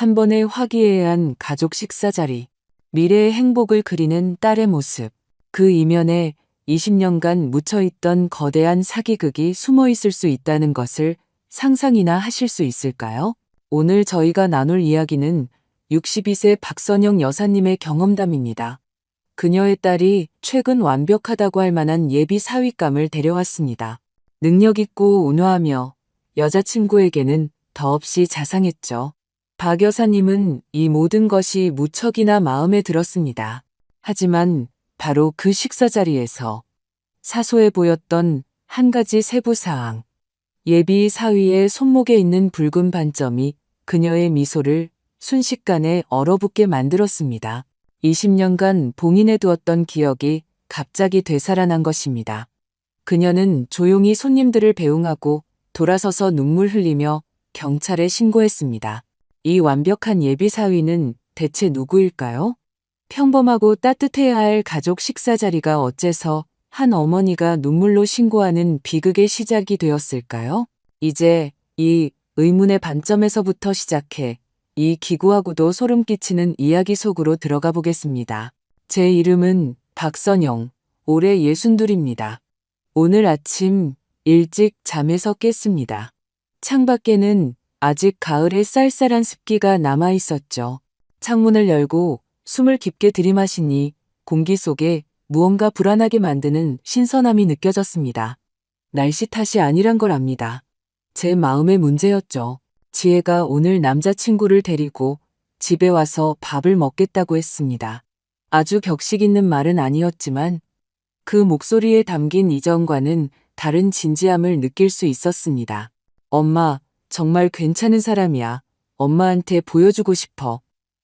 한 번에 화기애애한 가족 식사 자리, 미래의 행복을 그리는 딸의 모습, 그 이면에 20년간 묻혀있던 거대한 사기극이 숨어 있을 수 있다는 것을 상상이나 하실 수 있을까요? 오늘 저희가 나눌 이야기는 62세 박선영 여사님의 경험담입니다. 그녀의 딸이 최근 완벽하다고 할 만한 예비 사위감을 데려왔습니다. 능력 있고 온화하며 여자친구에게는 더없이 자상했죠. 박 여사님은 이 모든 것이 무척이나 마음에 들었습니다. 하지만 바로 그 식사 자리에서 사소해 보였던 한 가지 세부사항, 예비 사위의 손목에 있는 붉은 반점이 그녀의 미소를 순식간에 얼어붙게 만들었습니다. 20년간 봉인해 두었던 기억이 갑자기 되살아난 것입니다. 그녀는 조용히 손님들을 배웅하고 돌아서서 눈물 흘리며 경찰에 신고했습니다. 이 완벽한 예비 사위는 대체 누구일까요? 평범하고 따뜻해야 할 가족 식사 자리가 어째서 한 어머니가 눈물로 신고하는 비극의 시작이 되었을까요? 이제 이 의문의 반점에서부터 시작해 이 기구하고도 소름 끼치는 이야기 속으로 들어가 보겠습니다. 제 이름은 박선영, 올해 62입니다. 오늘 아침 일찍 잠에서 깼습니다. 창밖에는 아직 가을의 쌀쌀한 습기가 남아 있었죠. 창문을 열고 숨을 깊게 들이마시니 공기 속에 무언가 불안하게 만드는 신선함이 느껴졌습니다. 날씨 탓이 아니란 걸 압니다. 제 마음의 문제였죠. 지혜가 오늘 남자친구를 데리고 집에 와서 밥을 먹겠다고 했습니다. 아주 격식 있는 말은 아니었지만 그 목소리에 담긴 이전과는 다른 진지함을 느낄 수 있었습니다. 엄마, 정말 괜찮은 사람이야. 엄마한테 보여주고 싶어.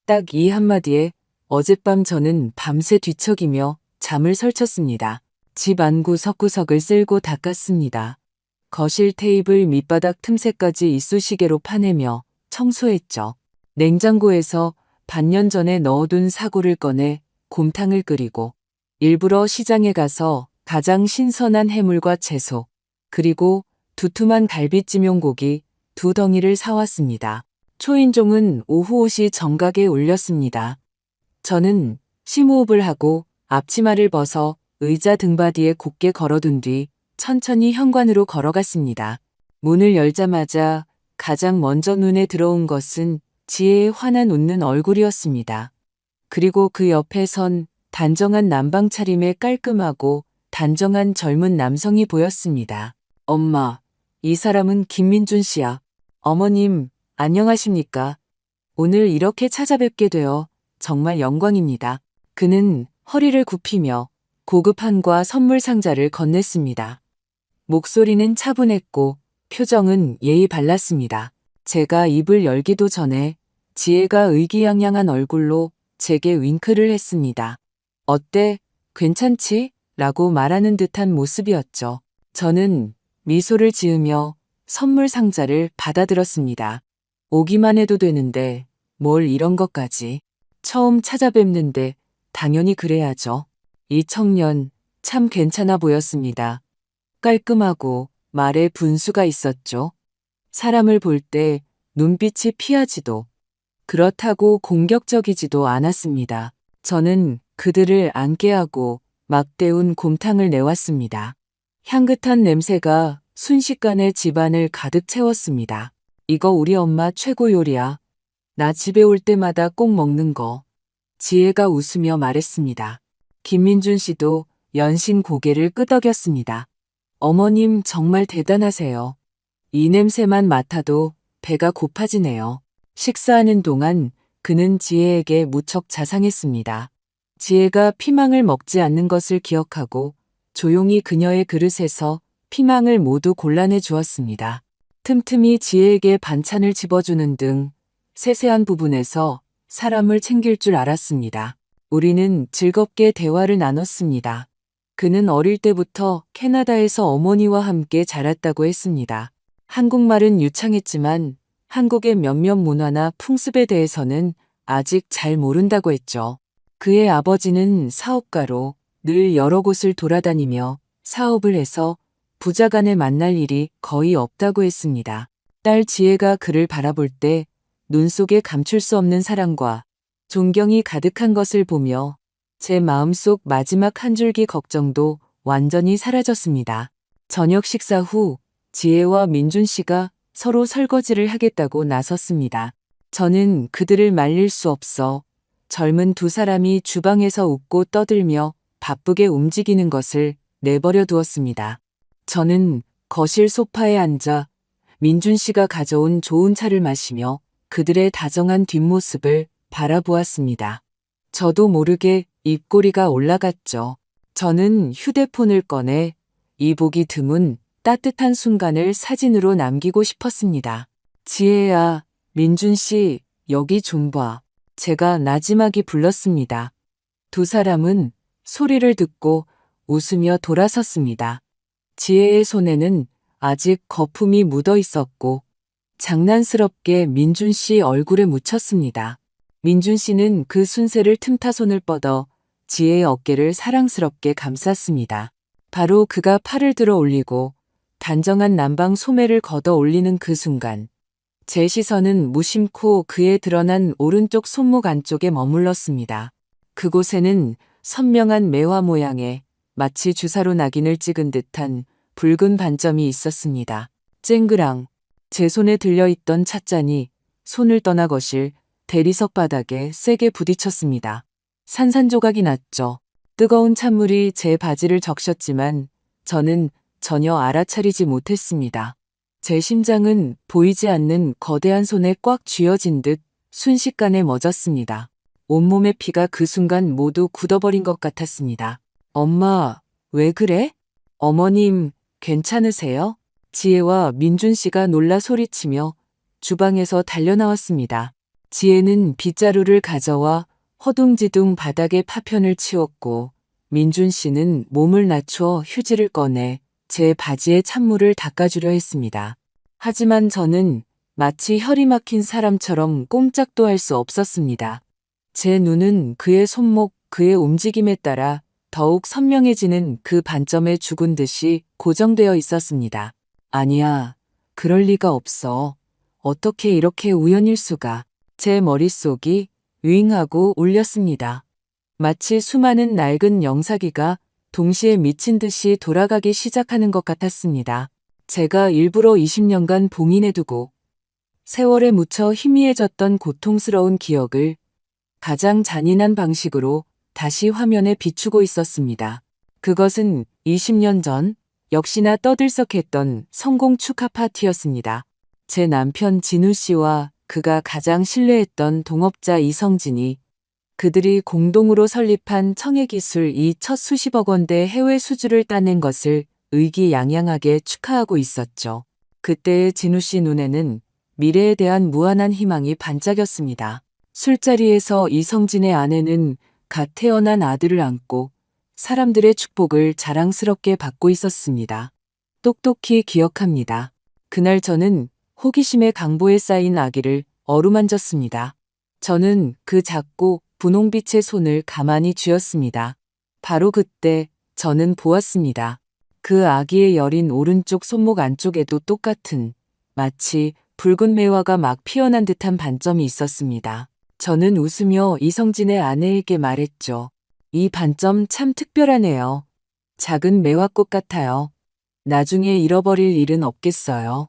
딱 이 한마디에 어젯밤 저는 밤새 뒤척이며 잠을 설쳤습니다. 집 안구 석구석을 쓸고 닦았습니다. 거실 테이블 밑바닥 틈새까지 이쑤시개로 파내며 청소했죠. 냉장고에서 반년 전에 넣어둔 사고를 꺼내 곰탕을 끓이고 일부러 시장에 가서 가장 신선한 해물과 채소, 그리고 두툼한 갈비찜용 고기 2덩이를 사왔습니다. 초인종은 오후 5시 정각에 울렸습니다. 저는 심호흡을 하고 앞치마를 벗어 의자 등받이에 곧게 걸어둔 뒤 천천히 현관으로 걸어갔습니다. 문을 열자마자 가장 먼저 눈에 들어온 것은 지혜의 환한 웃는 얼굴이었습니다. 그리고 그 옆에 선 단정한 남방 차림의 깔끔하고 단정한 젊은 남성이 보였습니다. 엄마, 이 사람은 김민준 씨야. 어머님, 안녕하십니까? 오늘 이렇게 찾아뵙게 되어 정말 영광입니다. 그는 허리를 굽히며 고급 한과 선물 상자를 건넸습니다. 목소리는 차분했고 표정은 예의 발랐습니다. 제가 입을 열기도 전에 지혜가 의기양양한 얼굴로 제게 윙크를 했습니다. 어때? 괜찮지? 라고 말하는 듯한 모습이었죠. 저는 미소를 지으며 선물 상자를 받아들었습니다. 오기만 해도 되는데 뭘 이런 것까지. 처음 찾아뵙는데 당연히 그래야죠. 이 청년 참 괜찮아 보였습니다. 깔끔하고 말에 분수가 있었죠. 사람을 볼 때 눈빛이 피하지도 그렇다고 공격적이지도 않았습니다. 저는 그들을 앉게 하고 막 데운 곰탕을 내왔습니다. 향긋한 냄새가 순식간에 집안을 가득 채웠습니다. 이거 우리 엄마 최고 요리야. 나 집에 올 때마다 꼭 먹는 거. 지혜가 웃으며 말했습니다. 김민준 씨도 연신 고개를 끄덕였습니다. 어머님 정말 대단하세요. 이 냄새만 맡아도 배가 고파지네요. 식사하는 동안 그는 지혜에게 무척 자상했습니다. 지혜가 피망을 먹지 않는 것을 기억하고 조용히 그녀의 그릇에서 피망을 모두 골라내 주었습니다. 틈틈이 지혜에게 반찬을 집어주는 등 세세한 부분에서 사람을 챙길 줄 알았습니다. 우리는 즐겁게 대화를 나눴습니다. 그는 어릴 때부터 캐나다에서 어머니와 함께 자랐다고 했습니다. 한국말은 유창했지만 한국의 몇몇 문화나 풍습에 대해서는 아직 잘 모른다고 했죠. 그의 아버지는 사업가로 늘 여러 곳을 돌아다니며 사업을 해서 부자 간에 만날 일이 거의 없다고 했습니다. 딸 지혜가 그를 바라볼 때 눈 속에 감출 수 없는 사랑과 존경이 가득한 것을 보며 제 마음속 마지막 한 줄기 걱정도 완전히 사라졌습니다. 저녁 식사 후 지혜와 민준 씨가 서로 설거지를 하겠다고 나섰습니다. 저는 그들을 말릴 수 없어 젊은 두 사람이 주방에서 웃고 떠들며 바쁘게 움직이는 것을 내버려 두었습니다. 저는 거실 소파에 앉아 민준 씨가 가져온 좋은 차를 마시며 그들의 다정한 뒷모습을 바라보았습니다. 저도 모르게 입꼬리가 올라갔죠. 저는 휴대폰을 꺼내 이 보기 드문 따뜻한 순간을 사진으로 남기고 싶었습니다. 지혜야, 민준 씨, 여기 좀 봐. 제가 나지막이 불렀습니다. 두 사람은 소리를 듣고 웃으며 돌아섰습니다. 지혜의 손에는 아직 거품이 묻어 있었고 장난스럽게 민준 씨 얼굴에 묻혔습니다. 민준 씨는 그 순새를 틈타 손을 뻗어 지혜의 어깨를 사랑스럽게 감쌌습니다. 바로 그가 팔을 들어 올리고 단정한 남방 소매를 걷어 올리는 그 순간 제 시선은 무심코 그의 드러난 오른쪽 손목 안쪽에 머물렀습니다. 그곳에는 선명한 매화 모양의 마치 주사로 낙인을 찍은 듯한 붉은 반점이 있었습니다. 쨍그랑 제 손에 들려있던 찻잔이 손을 떠나 거실 대리석 바닥에 세게 부딪혔습니다. 산산조각이 났죠. 뜨거운 찬물이 제 바지를 적셨지만 저는 전혀 알아차리지 못했습니다. 제 심장은 보이지 않는 거대한 손에 꽉 쥐어진 듯 순식간에 멎었습니다. 온몸의 피가 그 순간 모두 굳어버린 것 같았습니다. 엄마, 왜 그래? 어머님, 괜찮으세요? 지혜와 민준 씨가 놀라 소리치며 주방에서 달려나왔습니다. 지혜는 빗자루를 가져와 허둥지둥 바닥에 파편을 치웠고 민준 씨는 몸을 낮추어 휴지를 꺼내 제 바지에 찬물을 닦아주려 했습니다. 하지만 저는 마치 혈이 막힌 사람처럼 꼼짝도 할 수 없었습니다. 제 눈은 그의 손목, 그의 움직임에 따라 더욱 선명해지는 그 반점에 죽은 듯이 고정되어 있었습니다. 아니야, 그럴 리가 없어. 어떻게 이렇게 우연일 수가. 제 머릿속이 윙하고 울렸습니다. 마치 수많은 낡은 영사기가 동시에 미친 듯이 돌아가기 시작하는 것 같았습니다. 제가 일부러 20년간 봉인해두고 세월에 묻혀 희미해졌던 고통스러운 기억을 가장 잔인한 방식으로 다시 화면에 비추고 있었습니다. 그것은 20년 전 역시나 떠들썩했던 성공 축하 파티였습니다. 제 남편 진우 씨와 그가 가장 신뢰했던 동업자 이성진이 그들이 공동으로 설립한 청해기술 이 첫 수십억 원대 해외 수주를 따낸 것을 의기양양하게 축하하고 있었죠. 그때의 진우 씨 눈에는 미래에 대한 무한한 희망이 반짝였습니다. 술자리에서 이성진의 아내는 갓 태어난 아들을 안고 사람들의 축복을 자랑스럽게 받고 있었습니다. 똑똑히 기억합니다. 그날 저는 호기심의 강보에 쌓인 아기를 어루만졌습니다. 저는 그 작고 분홍빛의 손을 가만히 쥐었습니다. 바로 그때 저는 보았습니다. 그 아기의 여린 오른쪽 손목 안쪽에도 똑같은 마치 붉은 매화가 막 피어난 듯한 반점이 있었습니다. 저는 웃으며 이성진의 아내에게 말했죠. 이 반점 참 특별하네요. 작은 매화꽃 같아요. 나중에 잃어버릴 일은 없겠어요.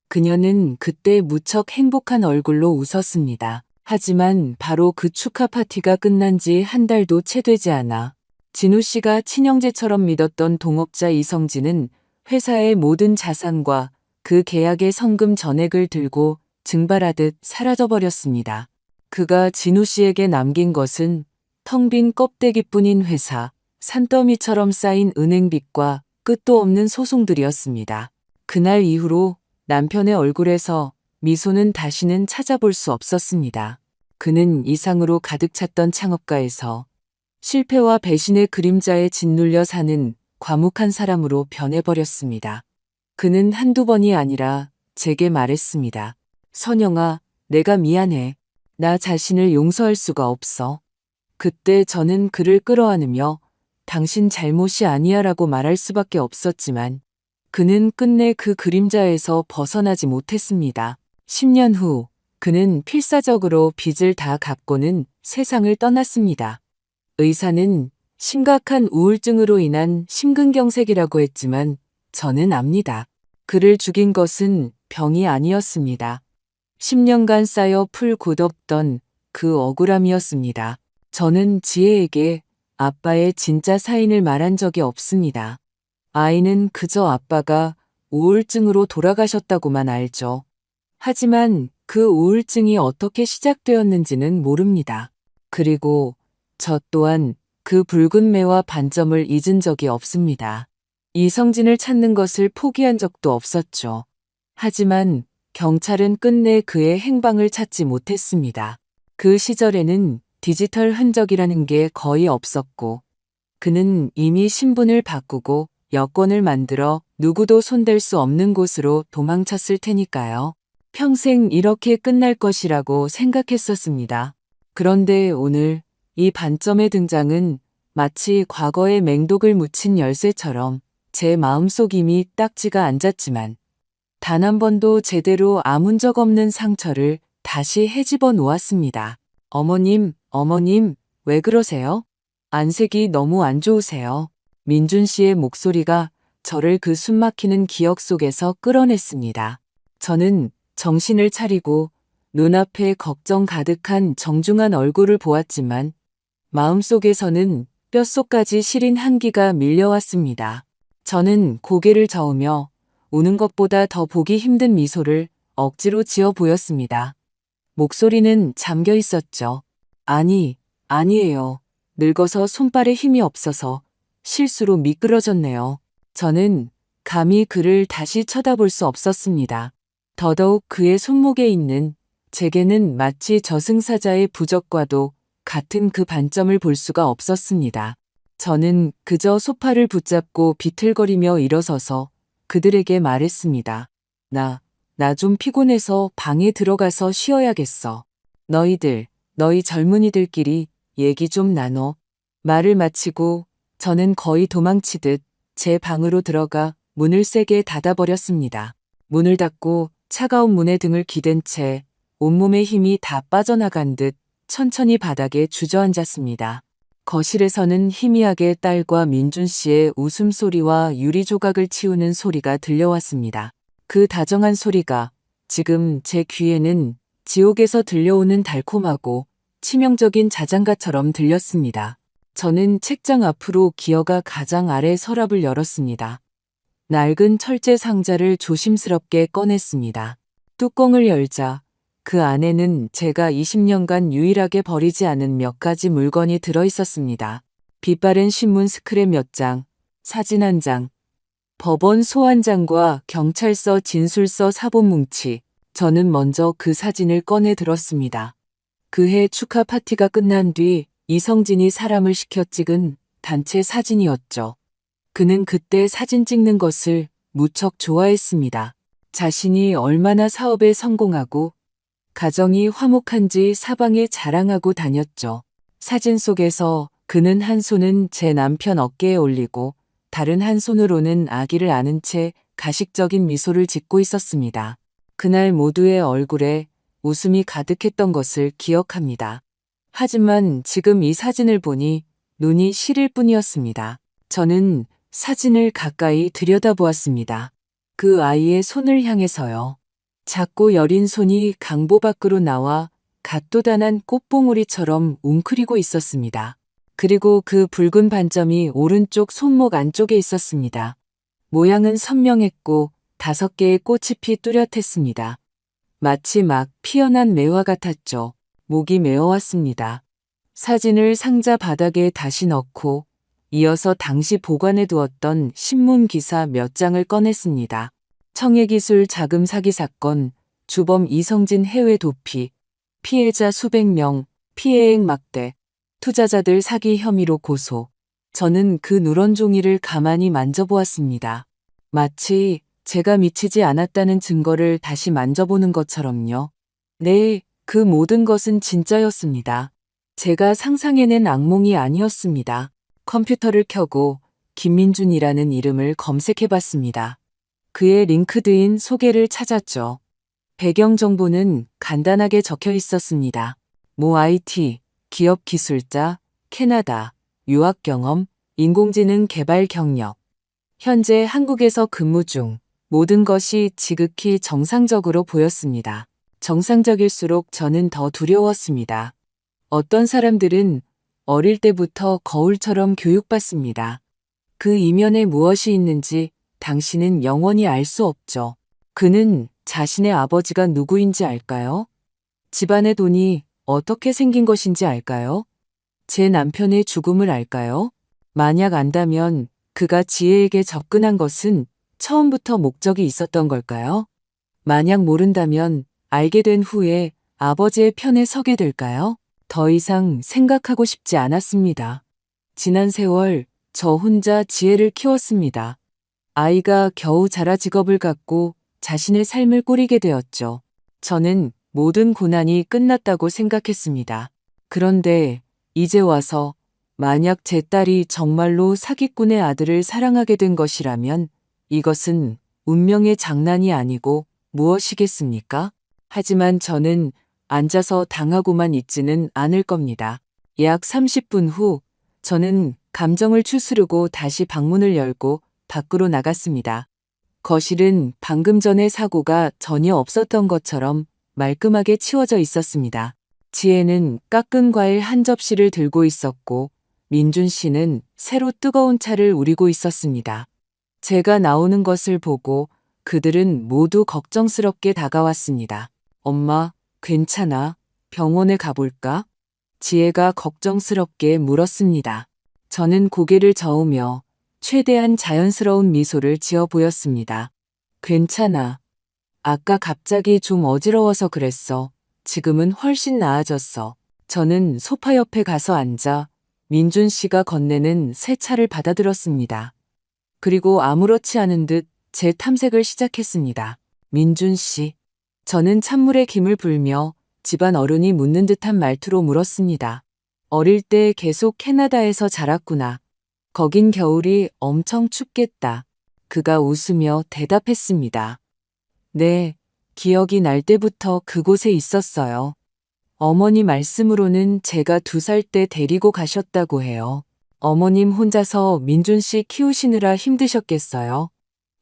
그녀는 그때 무척 행복한 얼굴로 웃었습니다. 하지만 바로 그 축하 파티가 끝난 지 한 달도 채 되지 않아 진우 씨가 친형제처럼 믿었던 동업자 이성진은 회사의 모든 자산과 그 계약의 성금 전액을 들고 증발하듯 사라져버렸습니다. 그가 진우 씨에게 남긴 것은 텅 빈 껍데기뿐인 회사, 산더미처럼 쌓인 은행빚과 끝도 없는 소송들이었습니다. 그날 이후로 남편의 얼굴에서 미소는 다시는 찾아볼 수 없었습니다. 그는 이상으로 가득 찼던 창업가에서 실패와 배신의 그림자에 짓눌려 사는 과묵한 사람으로 변해버렸습니다. 그는 한두 번이 아니라 제게 말했습니다. 선영아, 내가 미안해. 나 자신을 용서할 수가 없어. 그때 저는 그를 끌어안으며 당신 잘못이 아니야 라고 말할 수밖에 없었지만 그는 끝내 그 그림자에서 벗어나지 못했습니다. 10년 후 그는 필사적으로 빚을 다 갚고는 세상을 떠났습니다. 의사는 심각한 우울증으로 인한 심근경색이라고 했지만 저는 압니다. 그를 죽인 것은 병이 아니었습니다. 10년간 쌓여 풀 굳었던 그 억울함이었습니다. 저는 지혜에게 아빠의 진짜 사인을 말한 적이 없습니다. 아이는 그저 아빠가 우울증으로 돌아가셨다고만 알죠. 하지만 그 우울증이 어떻게 시작되었는지는 모릅니다. 그리고 저 또한 그 붉은 매와 반점을 잊은 적이 없습니다. 이성진을 찾는 것을 포기한 적도 없었죠. 하지만 경찰은 끝내 그의 행방을 찾지 못했습니다. 그 시절에는 디지털 흔적이라는 게 거의 없었고, 그는 이미 신분을 바꾸고 여권을 만들어 누구도 손댈 수 없는 곳으로 도망쳤을 테니까요. 평생 이렇게 끝날 것이라고 생각했었습니다. 그런데 오늘 이 반점의 등장은 마치 과거에 맹독을 묻힌 열쇠처럼 제 마음속 이미 딱지가 앉았지만 단 한 번도 제대로 아문 적 없는 상처를 다시 헤집어 놓았습니다. 어머님, 왜 그러세요? 안색이 너무 안 좋으세요. 민준 씨의 목소리가 저를 그 숨막히는 기억 속에서 끌어냈습니다. 저는 정신을 차리고 눈앞에 걱정 가득한 정중한 얼굴을 보았지만 마음속에서는 뼛속까지 시린 한기가 밀려왔습니다. 저는 고개를 저으며 우는 것보다 더 보기 힘든 미소를 억지로 지어 보였습니다. 목소리는 잠겨 있었죠. 아니에요. 늙어서 손발에 힘이 없어서 실수로 미끄러졌네요. 저는 감히 그를 다시 쳐다볼 수 없었습니다. 더더욱 그의 손목에 있는 제게는 마치 저승사자의 부적과도 같은 그 반점을 볼 수가 없었습니다. 저는 그저 소파를 붙잡고 비틀거리며 일어서서 그들에게 말했습니다. 나 좀 피곤해서 방에 들어가서 쉬어야겠어. 너희 젊은이들끼리 얘기 좀 나눠. 말을 마치고 저는 거의 도망치듯 제 방으로 들어가 문을 세게 닫아버렸습니다. 문을 닫고 차가운 문에 등을 기댄 채 온몸의 힘이 다 빠져나간 듯 천천히 바닥에 주저앉았습니다. 거실에서는 희미하게 딸과 민준 씨의 웃음소리와 유리 조각을 치우는 소리가 들려왔습니다. 그 다정한 소리가 지금 제 귀에는 지옥에서 들려오는 달콤하고 치명적인 자장가처럼 들렸습니다. 저는 책장 앞으로 기어가 가장 아래 서랍을 열었습니다. 낡은 철제 상자를 조심스럽게 꺼냈습니다. 뚜껑을 열자 그 안에는 제가 20년간 유일하게 버리지 않은 몇 가지 물건이 들어 있었습니다. 빛바랜 신문 스크랩 몇 장, 사진 한 장, 법원 소환장과 경찰서 진술서 사본 뭉치. 저는 먼저 그 사진을 꺼내 들었습니다. 그해 축하 파티가 끝난 뒤 이성진이 사람을 시켜 찍은 단체 사진이었죠. 그는 그때 사진 찍는 것을 무척 좋아했습니다. 자신이 얼마나 사업에 성공하고 가정이 화목한지 사방에 자랑하고 다녔죠. 사진 속에서 그는 한 손은 제 남편 어깨에 올리고 다른 한 손으로는 아기를 안은 채 가식적인 미소를 짓고 있었습니다. 그날 모두의 얼굴에 웃음이 가득했던 것을 기억합니다. 하지만 지금 이 사진을 보니 눈이 시릴 뿐이었습니다. 저는 사진을 가까이 들여다보았습니다. 그 아이의 손을 향해서요. 작고 여린 손이 강보 밖으로 나와 갓도단한 꽃봉오리처럼 웅크리고 있었습니다. 그리고 그 붉은 반점이 오른쪽 손목 안쪽에 있었습니다. 모양은 선명했고 5개의 꽃잎이 뚜렷했습니다. 마치 막 피어난 매화 같았죠. 목이 메어왔습니다. 사진을 상자 바닥에 다시 넣고 이어서 당시 보관해 두었던 신문 기사 몇 장을 꺼냈습니다. 청해기술 자금 사기 사건, 주범 이성진 해외 도피, 피해자 수백 명, 피해액 막대, 투자자들 사기 혐의로 고소. 저는 그 누런 종이를 가만히 만져보았습니다. 마치 제가 미치지 않았다는 증거를 다시 만져보는 것처럼요. 네, 그 모든 것은 진짜였습니다. 제가 상상해낸 악몽이 아니었습니다. 컴퓨터를 켜고 김민준이라는 이름을 검색해봤습니다. 그의 링크드인 소개를 찾았죠. 배경 정보는 간단하게 적혀 있었습니다. 모 IT, 기업 기술자, 캐나다, 유학 경험, 인공지능 개발 경력. 현재 한국에서 근무 중. 모든 것이 지극히 정상적으로 보였습니다. 정상적일수록 저는 더 두려웠습니다. 어떤 사람들은 어릴 때부터 거울처럼 교육받습니다. 그 이면에 무엇이 있는지 당신은 영원히 알 수 없죠. 그는 자신의 아버지가 누구인지 알까요? 집안의 돈이 어떻게 생긴 것인지 알까요? 제 남편의 죽음을 알까요? 만약 안다면 그가 지혜에게 접근한 것은 처음부터 목적이 있었던 걸까요? 만약 모른다면 알게 된 후에 아버지의 편에 서게 될까요? 더 이상 생각하고 싶지 않았습니다. 지난 세월 저 혼자 지혜를 키웠습니다. 아이가 겨우 자라 직업을 갖고 자신의 삶을 꾸리게 되었죠. 저는 모든 고난이 끝났다고 생각했습니다. 그런데 이제 와서 만약 제 딸이 정말로 사기꾼의 아들을 사랑하게 된 것이라면 이것은 운명의 장난이 아니고 무엇이겠습니까? 하지만 저는 앉아서 당하고만 있지는 않을 겁니다. 약 30분 후 저는 감정을 추스르고 다시 방문을 열고 밖으로 나갔습니다. 거실은 방금 전의 사고가 전혀 없었던 것처럼 말끔하게 치워져 있었습니다. 지혜는 깎은 과일 한 접시를 들고 있었고 민준 씨는 새로 뜨거운 차를 우리고 있었습니다. 제가 나오는 것을 보고 그들은 모두 걱정스럽게 다가왔습니다. 엄마, 괜찮아? 병원에 가볼까? 지혜가 걱정스럽게 물었습니다. 저는 고개를 저으며 최대한 자연스러운 미소를 지어 보였습니다. 괜찮아. 아까 갑자기 좀 어지러워서 그랬어. 지금은 훨씬 나아졌어. 저는 소파 옆에 가서 앉아 민준 씨가 건네는 새 차를 받아들었습니다. 그리고 아무렇지 않은 듯 제 탐색을 시작했습니다. 민준 씨. 저는 찬물에 김을 불며 집안 어른이 묻는 듯한 말투로 물었습니다. 어릴 때 계속 캐나다에서 자랐구나. 거긴 겨울이 엄청 춥겠다. 그가 웃으며 대답했습니다. 네, 기억이 날 때부터 그곳에 있었어요. 어머니 말씀으로는 제가 2살 때 데리고 가셨다고 해요. 어머님 혼자서 민준 씨 키우시느라 힘드셨겠어요?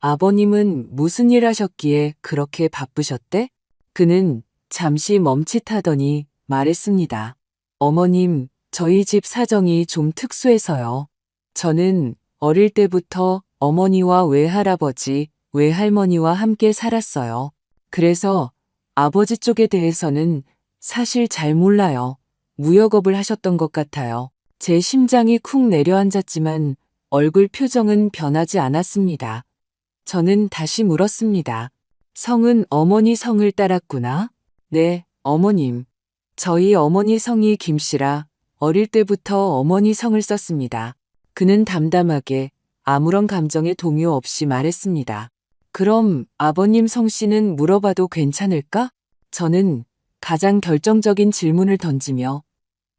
아버님은 무슨 일 하셨기에 그렇게 바쁘셨대? 그는 잠시 멈칫하더니 말했습니다. 어머님, 저희 집 사정이 좀 특수해서요. 저는 어릴 때부터 어머니와 외할아버지, 외할머니와 함께 살았어요. 그래서 아버지 쪽에 대해서는 사실 잘 몰라요. 무역업을 하셨던 것 같아요. 제 심장이 쿵 내려앉았지만 얼굴 표정은 변하지 않았습니다. 저는 다시 물었습니다. 성은 어머니 성을 따랐구나? 네, 어머님. 저희 어머니 성이 김씨라 어릴 때부터 어머니 성을 썼습니다. 그는 담담하게 아무런 감정에 동요 없이 말했습니다. 그럼 아버님 성씨는 물어봐도 괜찮을까? 저는 가장 결정적인 질문을 던지며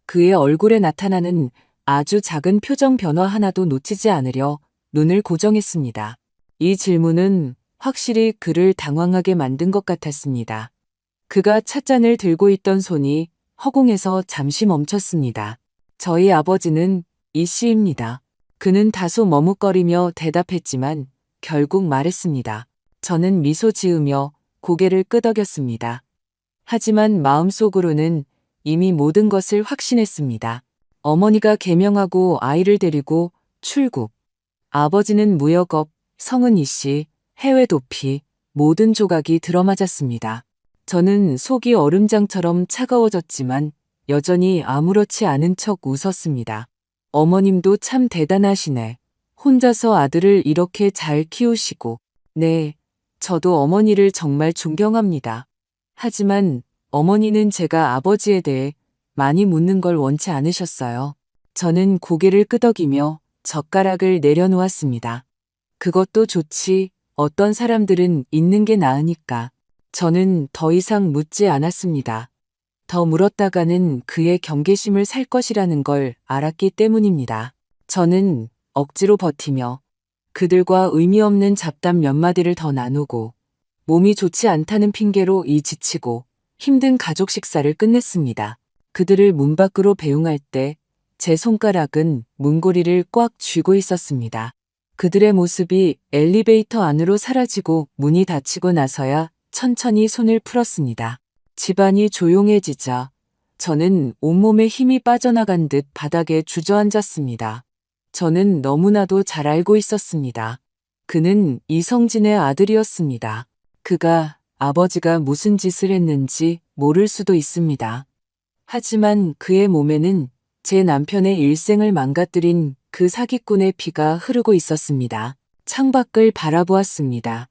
그의 얼굴에 나타나는 아주 작은 표정 변화 하나도 놓치지 않으려 눈을 고정했습니다. 이 질문은 확실히 그를 당황하게 만든 것 같았습니다. 그가 찻잔을 들고 있던 손이 허공에서 잠시 멈췄습니다. 저희 아버지는 이 씨입니다. 그는 다소 머뭇거리며 대답했지만 결국 말했습니다. 저는 미소 지으며 고개를 끄덕였습니다. 하지만 마음속으로는 이미 모든 것을 확신했습니다. 어머니가 개명하고 아이를 데리고 출국. 아버지는 무역업, 성은 이씨, 해외 도피, 모든 조각이 들어맞았습니다. 저는 속이 얼음장처럼 차가워졌지만 여전히 아무렇지 않은 척 웃었습니다. 어머님도 참 대단하시네. 혼자서 아들을 이렇게 잘 키우시고. 네, 저도 어머니를 정말 존경합니다. 하지만 어머니는 제가 아버지에 대해 많이 묻는 걸 원치 않으셨어요. 저는 고개를 끄덕이며 젓가락을 내려놓았습니다. 그것도 좋지. 어떤 사람들은 있는 게 나으니까. 저는 더 이상 묻지 않았습니다. 더 물었다가는 그의 경계심을 살 것이라는 걸 알았기 때문입니다. 저는 억지로 버티며 그들과 의미 없는 잡담 몇 마디를 더 나누고 몸이 좋지 않다는 핑계로 지치고 힘든 가족 식사를 끝냈습니다. 그들을 문 밖으로 배웅할 때 제 손가락은 문고리를 꽉 쥐고 있었습니다. 그들의 모습이 엘리베이터 안으로 사라지고 문이 닫히고 나서야 천천히 손을 풀었습니다. 집안이 조용해지자 저는 온몸에 힘이 빠져나간 듯 바닥에 주저앉았습니다. 저는 너무나도 잘 알고 있었습니다. 그는 이성진의 아들이었습니다. 그가 아버지가 무슨 짓을 했는지 모를 수도 있습니다. 하지만 그의 몸에는 제 남편의 일생을 망가뜨린 그 사기꾼의 피가 흐르고 있었습니다. 창밖을 바라보았습니다.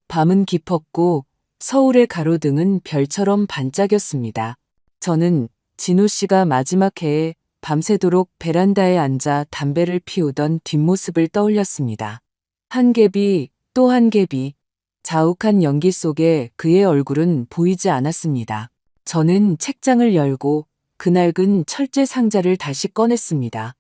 밤은 깊었고 서울의 가로등은 별처럼 반짝였습니다. 저는 진우 씨가 마지막 해에 밤새도록 베란다에 앉아 담배를 피우던 뒷모습을 떠올렸습니다. 한 갭이 또 한 갭이 자욱한 연기 속에 그의 얼굴은 보이지 않았습니다. 저는 책장을 열고 그 낡은 철제 상자를 다시 꺼냈습니다.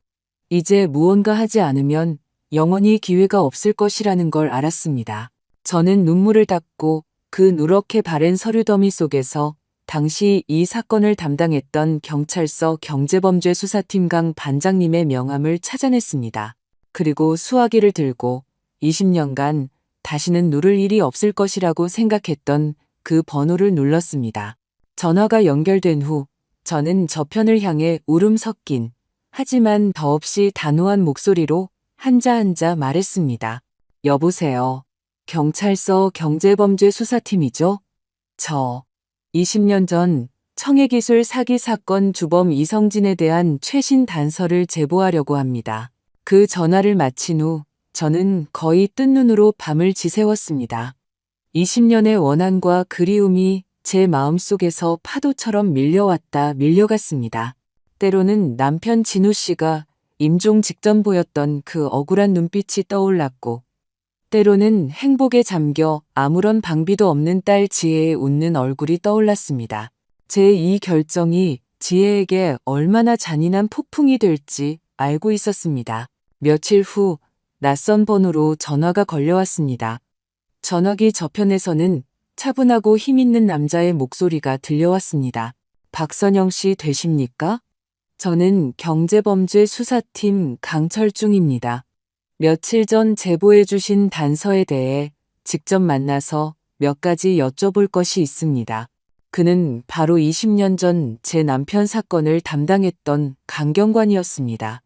이제 무언가 하지 않으면 영원히 기회가 없을 것이라는 걸 알았습니다. 저는 눈물을 닦고 그 누렇게 바랜 서류 더미 속에서 당시 이 사건을 담당했던 경찰서 경제범죄수사팀 강 반장님의 명함을 찾아냈습니다. 그리고 수화기를 들고 20년간 다시는 누를 일이 없을 것이라고 생각했던 그 번호를 눌렀습니다. 전화가 연결된 후 저는 저편을 향해 울음 섞인 하지만 더없이 단호한 목소리로 한자 말했습니다. 여보세요. 경찰서 경제범죄수사팀이죠? 저 20년 전 청해기술 사기 사건 주범 이성진에 대한 최신 단서를 제보하려고 합니다. 그 전화를 마친 후 저는 거의 뜬 눈으로 밤을 지새웠습니다. 20년의 원한과 그리움이 제 마음속에서 파도처럼 밀려왔다 밀려갔습니다. 때로는 남편 진우 씨가 임종 직전 보였던 그 억울한 눈빛이 떠올랐고 때로는 행복에 잠겨 아무런 방비도 없는 딸 지혜의 웃는 얼굴이 떠올랐습니다. 제 이 결정이 지혜에게 얼마나 잔인한 폭풍이 될지 알고 있었습니다. 며칠 후 낯선 번호로 전화가 걸려왔습니다. 전화기 저편에서는 차분하고 힘있는 남자의 목소리가 들려왔습니다. 박선영 씨 되십니까? 저는 경제범죄수사팀 강철중입니다. 며칠 전 제보해 주신 단서에 대해 직접 만나서 몇 가지 여쭤볼 것이 있습니다. 그는 바로 20년 전 제 남편 사건을 담당했던 강경관이었습니다.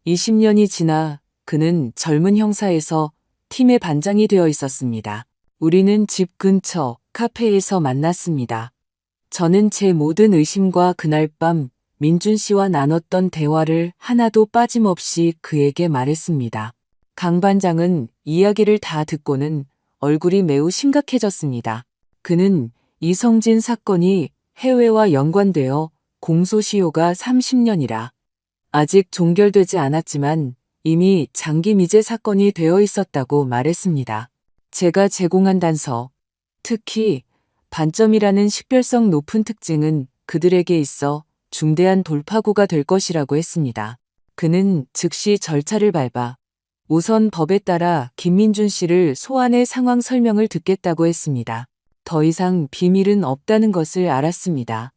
20년이 지나 그는 젊은 형사에서 팀의 반장이 되어 있었습니다. 우리는 집 근처 카페에서 만났습니다. 저는 제 모든 의심과 그날 밤 민준 씨와 나눴던 대화를 하나도 빠짐없이 그에게 말했습니다. 강 반장은 이야기를 다 듣고는 얼굴이 매우 심각해졌습니다. 그는 이성진 사건이 해외와 연관되어 공소시효가 30년이라 아직 종결되지 않았지만 이미 장기 미제 사건이 되어 있었다고 말했습니다. 제가 제공한 단서, 특히 반점이라는 식별성 높은 특징은 그들에게 있어 중대한 돌파구가 될 것이라고 했습니다. 그는 즉시 절차를 밟아 우선 법에 따라 김민준 씨를 소환해 상황 설명을 듣겠다고 했습니다. 더 이상 비밀은 없다는 것을 알았습니다.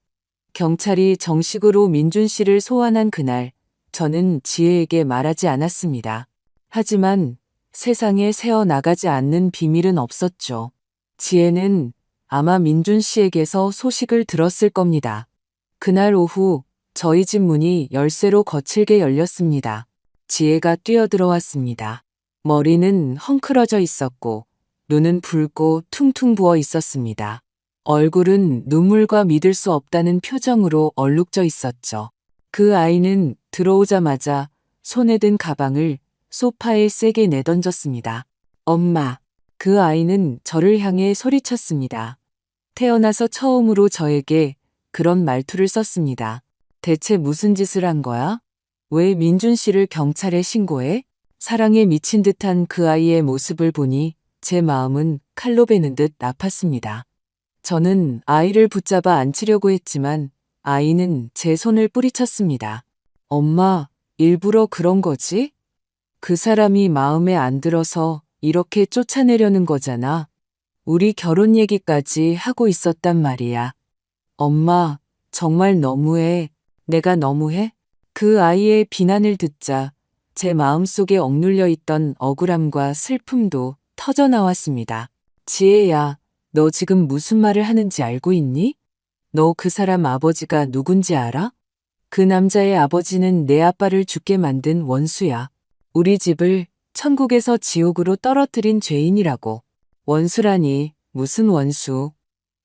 경찰이 정식으로 민준 씨를 소환한 그날 저는 지혜에게 말하지 않았습니다. 하지만 세상에 새어나가지 않는 비밀은 없었죠. 지혜는 아마 민준 씨에게서 소식을 들었을 겁니다. 그날 오후 저희 집 문이 열쇠로 거칠게 열렸습니다. 지혜가 뛰어들어왔습니다. 머리는 헝클어져 있었고 눈은 붉고 퉁퉁 부어 있었습니다. 얼굴은 눈물과 믿을 수 없다는 표정으로 얼룩져 있었죠. 그 아이는 들어오자마자 손에 든 가방을 소파에 세게 내던졌습니다. 엄마. 그 아이는 저를 향해 소리쳤습니다. 태어나서 처음으로 저에게 그런 말투를 썼습니다. 대체 무슨 짓을 한 거야? 왜 민준 씨를 경찰에 신고해? 사랑에 미친 듯한 그 아이의 모습을 보니 제 마음은 칼로 베는 듯 아팠습니다. 저는 아이를 붙잡아 안치려고 했지만 아이는 제 손을 뿌리쳤습니다. 엄마, 일부러 그런 거지? 그 사람이 마음에 안 들어서 이렇게 쫓아내려는 거잖아. 우리 결혼 얘기까지 하고 있었단 말이야. 엄마, 정말 너무해. 내가 너무해? 그 아이의 비난을 듣자 제 마음속에 억눌려 있던 억울함과 슬픔도 터져 나왔습니다. 지혜야, 너 지금 무슨 말을 하는지 알고 있니? 너 그 사람 아버지가 누군지 알아? 그 남자의 아버지는 내 아빠를 죽게 만든 원수야. 우리 집을 천국에서 지옥으로 떨어뜨린 죄인이라고. 원수라니, 무슨 원수?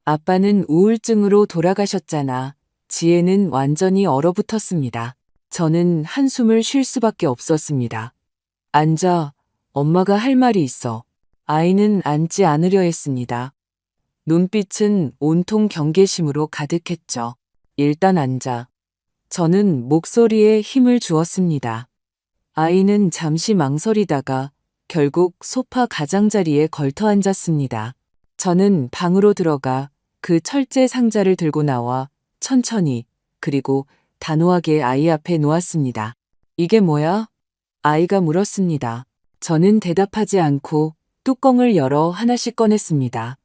아빠는 우울증으로 돌아가셨잖아. 지혜는 완전히 얼어붙었습니다. 저는 한숨을 쉴 수밖에 없었습니다. 앉아, 엄마가 할 말이 있어. 아이는 앉지 않으려 했습니다. 눈빛은 온통 경계심으로 가득했죠. 일단 앉아. 저는 목소리에 힘을 주었습니다. 아이는 잠시 망설이다가 결국 소파 가장자리에 걸터 앉았습니다. 저는 방으로 들어가 그 철제 상자를 들고 나와 천천히 그리고 단호하게 아이 앞에 놓았습니다. 이게 뭐야? 아이가 물었습니다. 저는 대답하지 않고 뚜껑을 열어 하나씩 꺼냈습니다.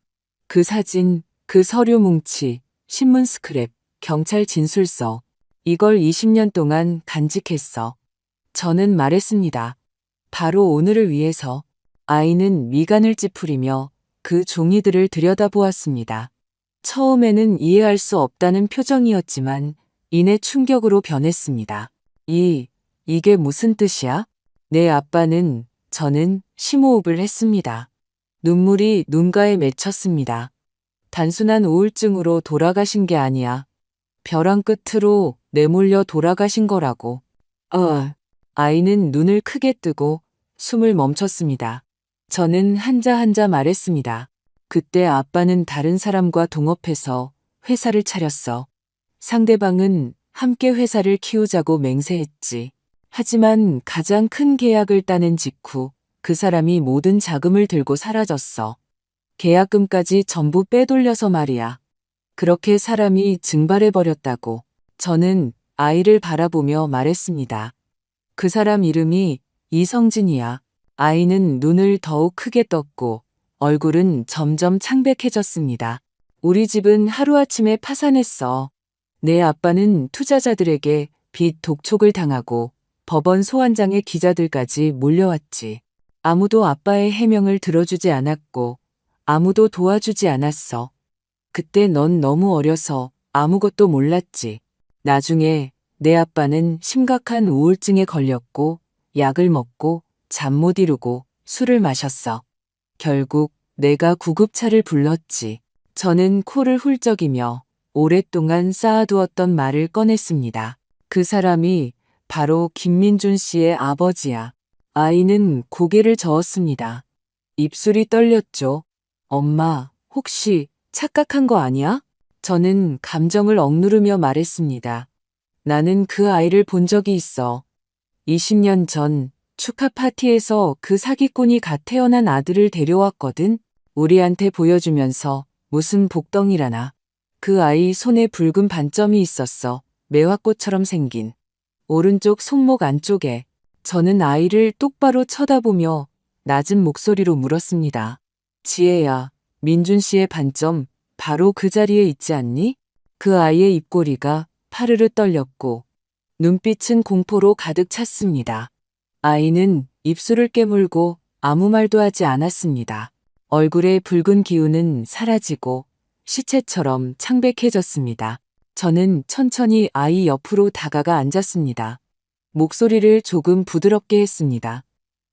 그 사진, 그 서류 뭉치, 신문 스크랩, 경찰 진술서. 이걸 20년 동안 간직했어. 저는 말했습니다. 바로 오늘을 위해서. 아이는 미간을 찌푸리며 그 종이들을 들여다보았습니다. 처음에는 이해할 수 없다는 표정이었지만 이내 충격으로 변했습니다. 이게 무슨 뜻이야? 내 아빠는, 저는 심호흡을 했습니다. 눈물이 눈가에 맺혔습니다. 단순한 우울증으로 돌아가신 게 아니야. 벼랑 끝으로 내몰려 돌아가신 거라고. 아이는 눈을 크게 뜨고 숨을 멈췄습니다. 저는 한자 한자 말했습니다. 그때 아빠는 다른 사람과 동업해서 회사를 차렸어. 상대방은 함께 회사를 키우자고 맹세했지. 하지만 가장 큰 계약을 따낸 직후 그 사람이 모든 자금을 들고 사라졌어. 계약금까지 전부 빼돌려서 말이야. 그렇게 사람이 증발해버렸다고. 저는 아이를 바라보며 말했습니다. 그 사람 이름이 이성진이야. 아이는 눈을 더욱 크게 떴고 얼굴은 점점 창백해졌습니다. 우리 집은 하루아침에 파산했어. 내 아빠는 투자자들에게 빚 독촉을 당하고 법원 소환장에 기자들까지 몰려왔지. 아무도 아빠의 해명을 들어주지 않았고 아무도 도와주지 않았어. 그때 넌 너무 어려서 아무것도 몰랐지. 나중에 내 아빠는 심각한 우울증에 걸렸고 약을 먹고 잠 못 이루고 술을 마셨어. 결국 내가 구급차를 불렀지. 저는 코를 훌쩍이며 오랫동안 쌓아두었던 말을 꺼냈습니다. 그 사람이 바로 김민준 씨의 아버지야. 아이는 고개를 저었습니다. 입술이 떨렸죠. 엄마, 혹시 착각한 거 아니야? 저는 감정을 억누르며 말했습니다. 나는 그 아이를 본 적이 있어. 20년 전 축하 파티에서 그 사기꾼이 갓 태어난 아들을 데려왔거든. 우리한테 보여주면서 무슨 복덩이라나. 그 아이 손에 붉은 반점이 있었어. 매화꽃처럼 생긴. 오른쪽 손목 안쪽에. 저는 아이를 똑바로 쳐다보며 낮은 목소리로 물었습니다. 지혜야, 민준 씨의 반점 바로 그 자리에 있지 않니? 그 아이의 입꼬리가 파르르 떨렸고 눈빛은 공포로 가득 찼습니다. 아이는 입술을 깨물고 아무 말도 하지 않았습니다. 얼굴의 붉은 기운은 사라지고 시체처럼 창백해졌습니다. 저는 천천히 아이 옆으로 다가가 앉았습니다. 목소리를 조금 부드럽게 했습니다.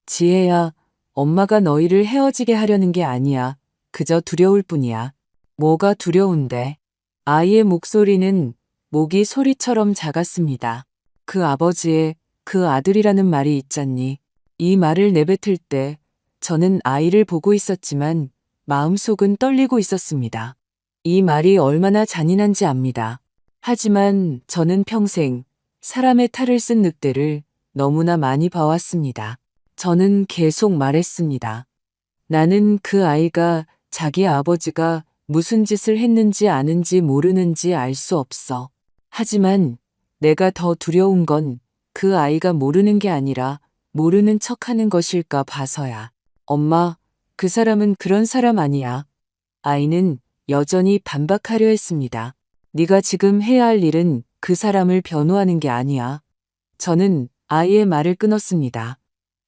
지혜야, 엄마가 너희를 헤어지게 하려는 게 아니야. 그저 두려울 뿐이야. 뭐가 두려운데? 아이의 목소리는 모기 소리처럼 작았습니다. 그 아버지의 그 아들이라는 말이 있잖니. 이 말을 내뱉을 때 저는 아이를 보고 있었지만 마음속은 떨리고 있었습니다. 이 말이 얼마나 잔인한지 압니다. 하지만 저는 평생 사람의 탈을 쓴 늑대를 너무나 많이 봐왔습니다. 저는 계속 말했습니다. 나는 그 아이가 자기 아버지가 무슨 짓을 했는지 아는지 모르는지 알 수 없어. 하지만 내가 더 두려운 건 그 아이가 모르는 게 아니라 모르는 척하는 것일까 봐서야. 엄마, 그 사람은 그런 사람 아니야. 아이는 여전히 반박하려 했습니다. 네가 지금 해야 할 일은 그 사람을 변호하는 게 아니야. 저는 아이의 말을 끊었습니다.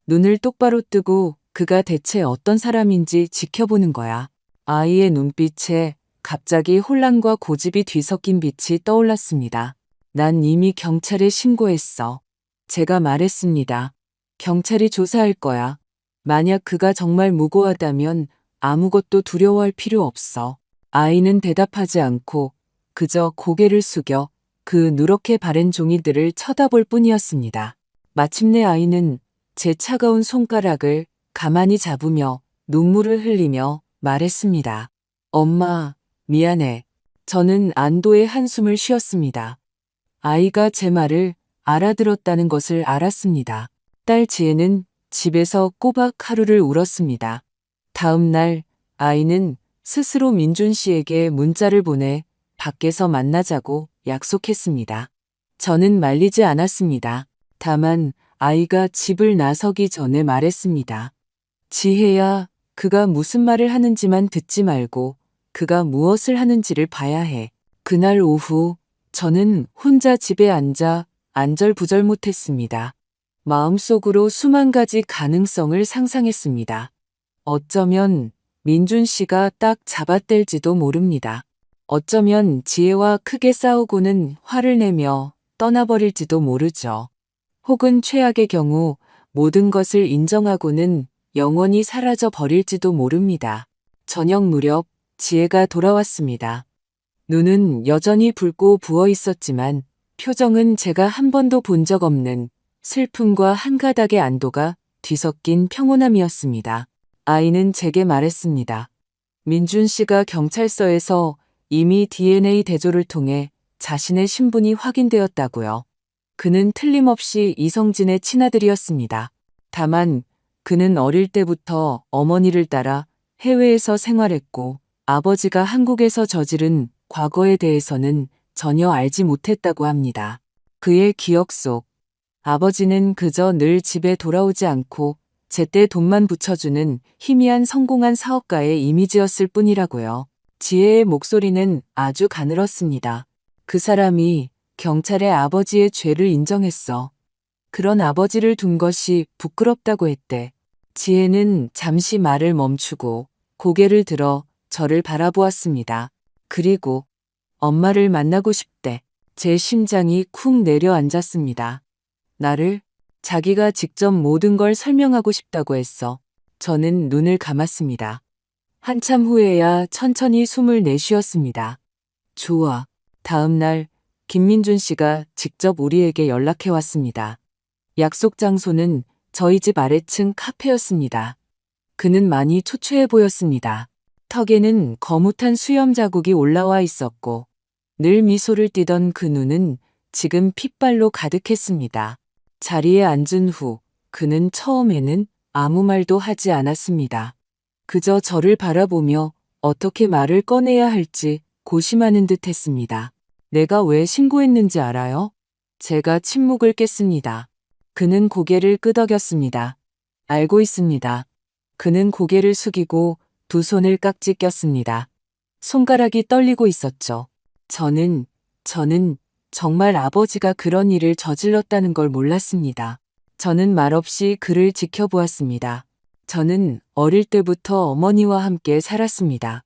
눈을 똑바로 뜨고 그가 대체 어떤 사람인지 지켜보는 거야. 아이의 눈빛에 갑자기 혼란과 고집이 뒤섞인 빛이 떠올랐습니다. 난 이미 경찰에 신고했어. 제가 말했습니다. 경찰이 조사할 거야. 만약 그가 정말 무고하다면 아무것도 두려워할 필요 없어. 아이는 대답하지 않고 그저 고개를 숙여 그 누렇게 바랜 종이들을 쳐다볼 뿐이었습니다. 마침내 아이는 제 차가운 손가락을 가만히 잡으며 눈물을 흘리며 말했습니다. 엄마, 미안해. 저는 안도의 한숨을 쉬었습니다. 아이가 제 말을 알아들었다는 것을 알았습니다. 딸 지혜는 집에서 꼬박 하루를 울었습니다. 다음 날 아이는 스스로 민준 씨에게 문자를 보내 밖에서 만나자고 약속했습니다. 저는 말리지 않았습니다. 다만 아이가 집을 나서기 전에 말했습니다. 지혜야, 그가 무슨 말을 하는지만 듣지 말고 그가 무엇을 하는지를 봐야 해. 그날 오후 저는 혼자 집에 앉아 안절부절 못했습니다. 마음속으로 수만 가지 가능성을 상상했습니다. 어쩌면 민준 씨가 딱 잡아뗄지도 모릅니다. 어쩌면 지혜와 크게 싸우고는 화를 내며 떠나버릴지도 모르죠. 혹은 최악의 경우 모든 것을 인정하고는 영원히 사라져 버릴지도 모릅니다. 저녁 무렵 지혜가 돌아왔습니다. 눈은 여전히 붉고 부어 있었지만 표정은 제가 한 번도 본 적 없는 슬픔과 한 가닥의 안도가 뒤섞인 평온함이었습니다. 아이는 제게 말했습니다. 민준 씨가 경찰서에서 이미 DNA 대조를 통해 자신의 신분이 확인되었다고요. 그는 틀림없이 이성진의 친아들이었습니다. 다만 그는 어릴 때부터 어머니를 따라 해외에서 생활했고 아버지가 한국에서 저지른 과거에 대해서는 전혀 알지 못했다고 합니다. 그의 기억 속 아버지는 그저 늘 집에 돌아오지 않고 제때 돈만 붙여주는 희미한 성공한 사업가의 이미지였을 뿐이라고요. 지혜의 목소리는 아주 가늘었습니다. 그 사람이 경찰에 아버지의 죄를 인정했어. 그런 아버지를 둔 것이 부끄럽다고 했대. 지혜는 잠시 말을 멈추고 고개를 들어 저를 바라보았습니다. 그리고 엄마를 만나고 싶대. 제 심장이 쿵 내려앉았습니다. 나를 자기가 직접 모든 걸 설명하고 싶다고 했어. 저는 눈을 감았습니다. 한참 후에야 천천히 숨을 내쉬었습니다. 좋아. 다음 날 김민준 씨가 직접 우리에게 연락해 왔습니다. 약속 장소는 저희 집 아래층 카페였습니다. 그는 많이 초췌해 보였습니다. 턱에는 거뭇한 수염 자국이 올라와 있었고 늘 미소를 띠던 그 눈은 지금 핏발로 가득했습니다. 자리에 앉은 후 그는 처음에는 아무 말도 하지 않았습니다. 그저 저를 바라보며 어떻게 말을 꺼내야 할지 고심하는 듯 했습니다. 내가 왜 신고했는지 알아요? 제가 침묵을 깼습니다. 그는 고개를 끄덕였습니다. 알고 있습니다. 그는 고개를 숙이고 두 손을 깍지 꼈습니다. 손가락이 떨리고 있었죠. 저는 정말 아버지가 그런 일을 저질렀다는 걸 몰랐습니다. 저는 말없이 그를 지켜보았습니다. 저는 어릴 때부터 어머니와 함께 살았습니다.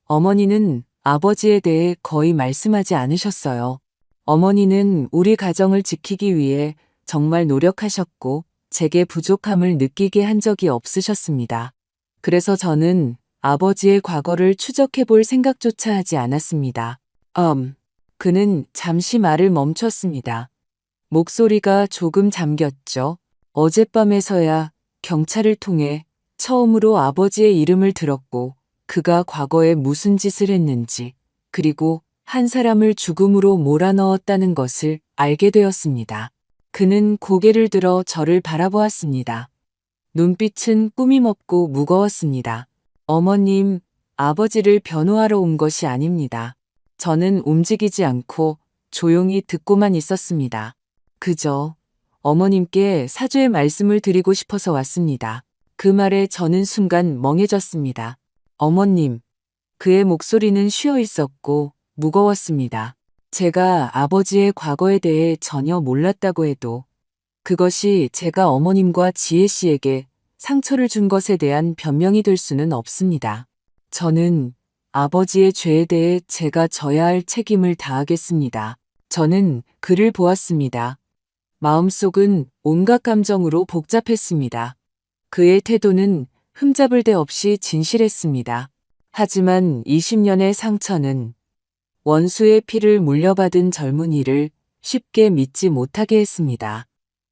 어머니는 아버지에 대해 거의 말씀하지 않으셨어요. 어머니는 우리 가정을 지키기 위해 정말 노력하셨고 제게 부족함을 느끼게 한 적이 없으셨습니다. 그래서 저는 아버지의 과거를 추적해 볼 생각조차 하지 않았습니다. 그는 잠시 말을 멈췄습니다. 목소리가 조금 잠겼죠. 어젯밤에서야 경찰을 통해 처음으로 아버지의 이름을 들었고 그가 과거에 무슨 짓을 했는지 그리고 한 사람을 죽음으로 몰아넣었다는 것을 알게 되었습니다. 그는 고개를 들어 저를 바라보았습니다. 눈빛은 꾸밈없고 무거웠습니다. 어머님, 아버지를 변호하러 온 것이 아닙니다. 저는 움직이지 않고 조용히 듣고만 있었습니다. 그저 어머님께 사죄의 말씀을 드리고 싶어서 왔습니다. 그 말에 저는 순간 멍해졌습니다. 어머님, 그의 목소리는 쉬어 있었고 무거웠습니다. 제가 아버지의 과거에 대해 전혀 몰랐다고 해도 그것이 제가 어머님과 지혜 씨에게 상처를 준 것에 대한 변명이 될 수는 없습니다. 저는 아버지의 죄에 대해 제가 져야 할 책임을 다하겠습니다. 저는 그를 보았습니다. 마음속은 온갖 감정으로 복잡했습니다. 그의 태도는 흠잡을 데 없이 진실했습니다. 하지만 20년의 상처는 원수의 피를 물려받은 젊은이를 쉽게 믿지 못하게 했습니다.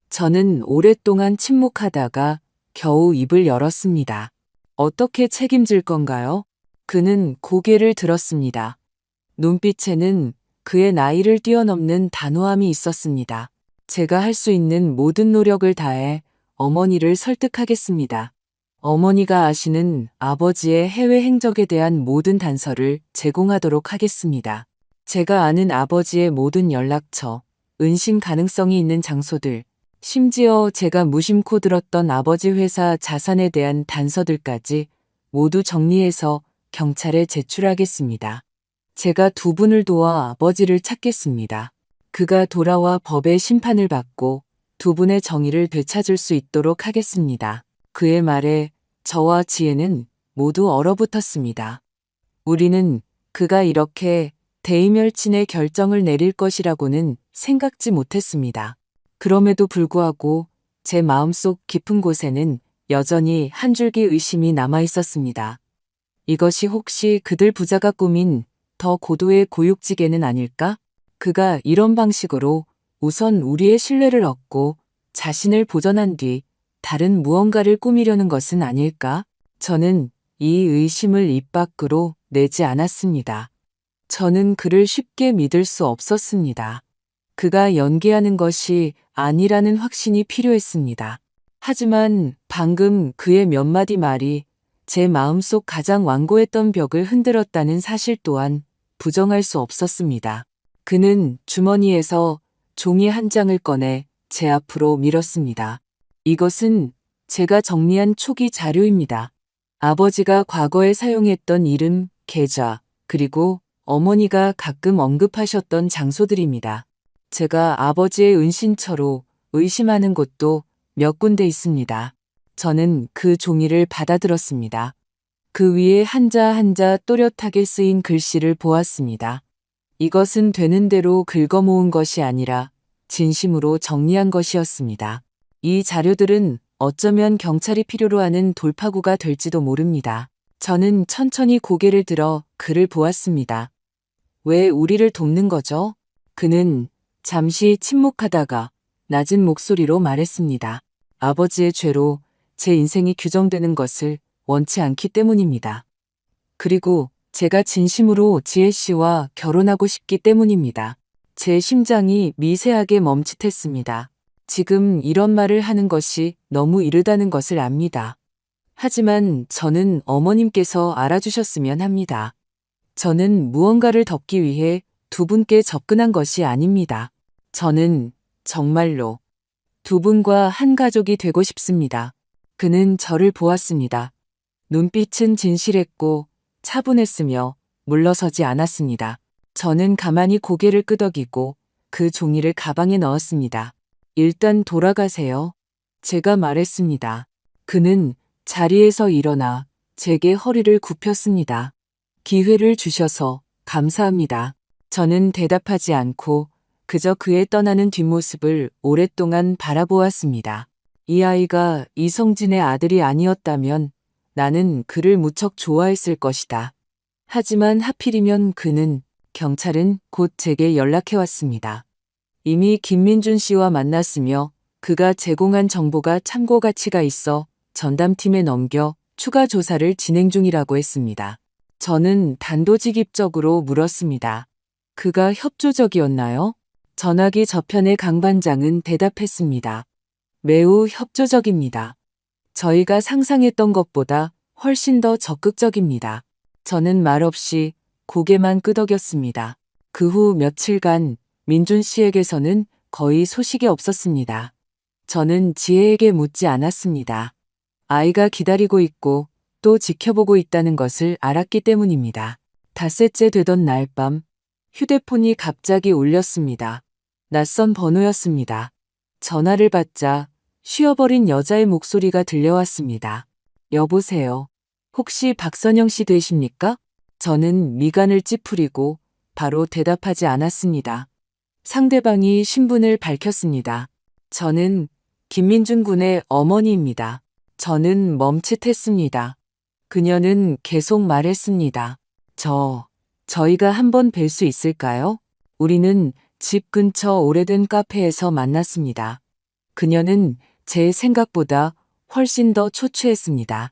저는 오랫동안 침묵하다가 겨우 입을 열었습니다. 어떻게 책임질 건가요? 그는 고개를 들었습니다. 눈빛에는 그의 나이를 뛰어넘는 단호함이 있었습니다. 제가 할 수 있는 모든 노력을 다해 어머니를 설득하겠습니다. 어머니가 아시는 아버지의 해외 행적에 대한 모든 단서를 제공하도록 하겠습니다. 제가 아는 아버지의 모든 연락처, 은신 가능성이 있는 장소들, 심지어 제가 무심코 들었던 아버지 회사 자산에 대한 단서들까지 모두 정리해서 경찰에 제출하겠습니다. 제가 두 분을 도와 아버지를 찾겠습니다. 그가 돌아와 법의 심판을 받고 두 분의 정의를 되찾을 수 있도록 하겠습니다. 그의 말에 저와 지혜는 모두 얼어붙었습니다. 우리는 그가 이렇게 대이멸친의 결정을 내릴 것이라고는 생각지 못했습니다. 그럼에도 불구하고 제 마음속 깊은 곳에는 여전히 한 줄기 의심이 남아 있었습니다. 이것이 혹시 그들 부자가 꾸민 더 고도의 고육지계는 아닐까? 그가 이런 방식으로 우선 우리의 신뢰를 얻고 자신을 보전한 뒤 다른 무언가를 꾸미려는 것은 아닐까? 저는 이 의심을 입 밖으로 내지 않았습니다. 저는 그를 쉽게 믿을 수 없었습니다. 그가 연기하는 것이 아니라는 확신이 필요했습니다. 하지만 방금 그의 몇 마디 말이 제 마음속 가장 완고했던 벽을 흔들었다는 사실 또한 부정할 수 없었습니다. 그는 주머니에서 종이 한 장을 꺼내 제 앞으로 밀었습니다. 이것은 제가 정리한 초기 자료입니다. 아버지가 과거에 사용했던 이름, 계좌, 그리고 어머니가 가끔 언급하셨던 장소들입니다. 제가 아버지의 은신처로 의심하는 곳도 몇 군데 있습니다. 저는 그 종이를 받아들었습니다. 그 위에 한자 한자 또렷하게 쓰인 글씨를 보았습니다. 이것은 되는 대로 긁어모은 것이 아니라 진심으로 정리한 것이었습니다. 이 자료들은 어쩌면 경찰이 필요로 하는 돌파구가 될지도 모릅니다. 저는 천천히 고개를 들어 그를 보았습니다. 왜 우리를 돕는 거죠? 그는 잠시 침묵하다가 낮은 목소리로 말했습니다. 아버지의 죄로 제 인생이 규정되는 것을 원치 않기 때문입니다. 그리고 제가 진심으로 지혜 씨와 결혼하고 싶기 때문입니다. 제 심장이 미세하게 멈칫했습니다. 지금 이런 말을 하는 것이 너무 이르다는 것을 압니다. 하지만 저는 어머님께서 알아주셨으면 합니다. 저는 무언가를 덮기 위해 두 분께 접근한 것이 아닙니다. 저는 정말로 두 분과 한 가족이 되고 싶습니다. 그는 저를 보았습니다. 눈빛은 진실했고 차분했으며 물러서지 않았습니다. 저는 가만히 고개를 끄덕이고 그 종이를 가방에 넣었습니다. 일단 돌아가세요. 제가 말했습니다. 그는 자리에서 일어나 제게 허리를 굽혔습니다. 기회를 주셔서 감사합니다. 저는 대답하지 않고 그저 그의 떠나는 뒷모습을 오랫동안 바라보았습니다. 이 아이가 이성진의 아들이 아니었다면 나는 그를 무척 좋아했을 것이다. 하지만 하필이면 경찰은 곧 제게 연락해왔습니다. 이미 김민준 씨와 만났으며 그가 제공한 정보가 참고 가치가 있어 전담팀에 넘겨 추가 조사를 진행 중이라고 했습니다. 저는 단도직입적으로 물었습니다. 그가 협조적이었나요? 전화기 저편의 강 반장은 대답했습니다. 매우 협조적입니다. 저희가 상상했던 것보다 훨씬 더 적극적입니다. 저는 말없이 고개만 끄덕였습니다. 그 후 며칠간 민준 씨에게서는 거의 소식이 없었습니다. 저는 지혜에게 묻지 않았습니다. 아이가 기다리고 있고 또 지켜보고 있다는 것을 알았기 때문입니다. 닷새째 되던 날 밤, 휴대폰이 갑자기 울렸습니다. 낯선 번호였습니다. 전화를 받자 쉬어버린 여자의 목소리가 들려왔습니다. 여보세요. 혹시 박선영 씨 되십니까? 저는 미간을 찌푸리고 바로 대답하지 않았습니다. 상대방이 신분을 밝혔습니다. 저는 김민준 군의 어머니입니다. 저는 멈칫했습니다. 그녀는 계속 말했습니다. 저희가 한번 뵐 수 있을까요? 우리는 집 근처 오래된 카페에서 만났습니다. 그녀는 제 생각보다 훨씬 더 초췌했습니다.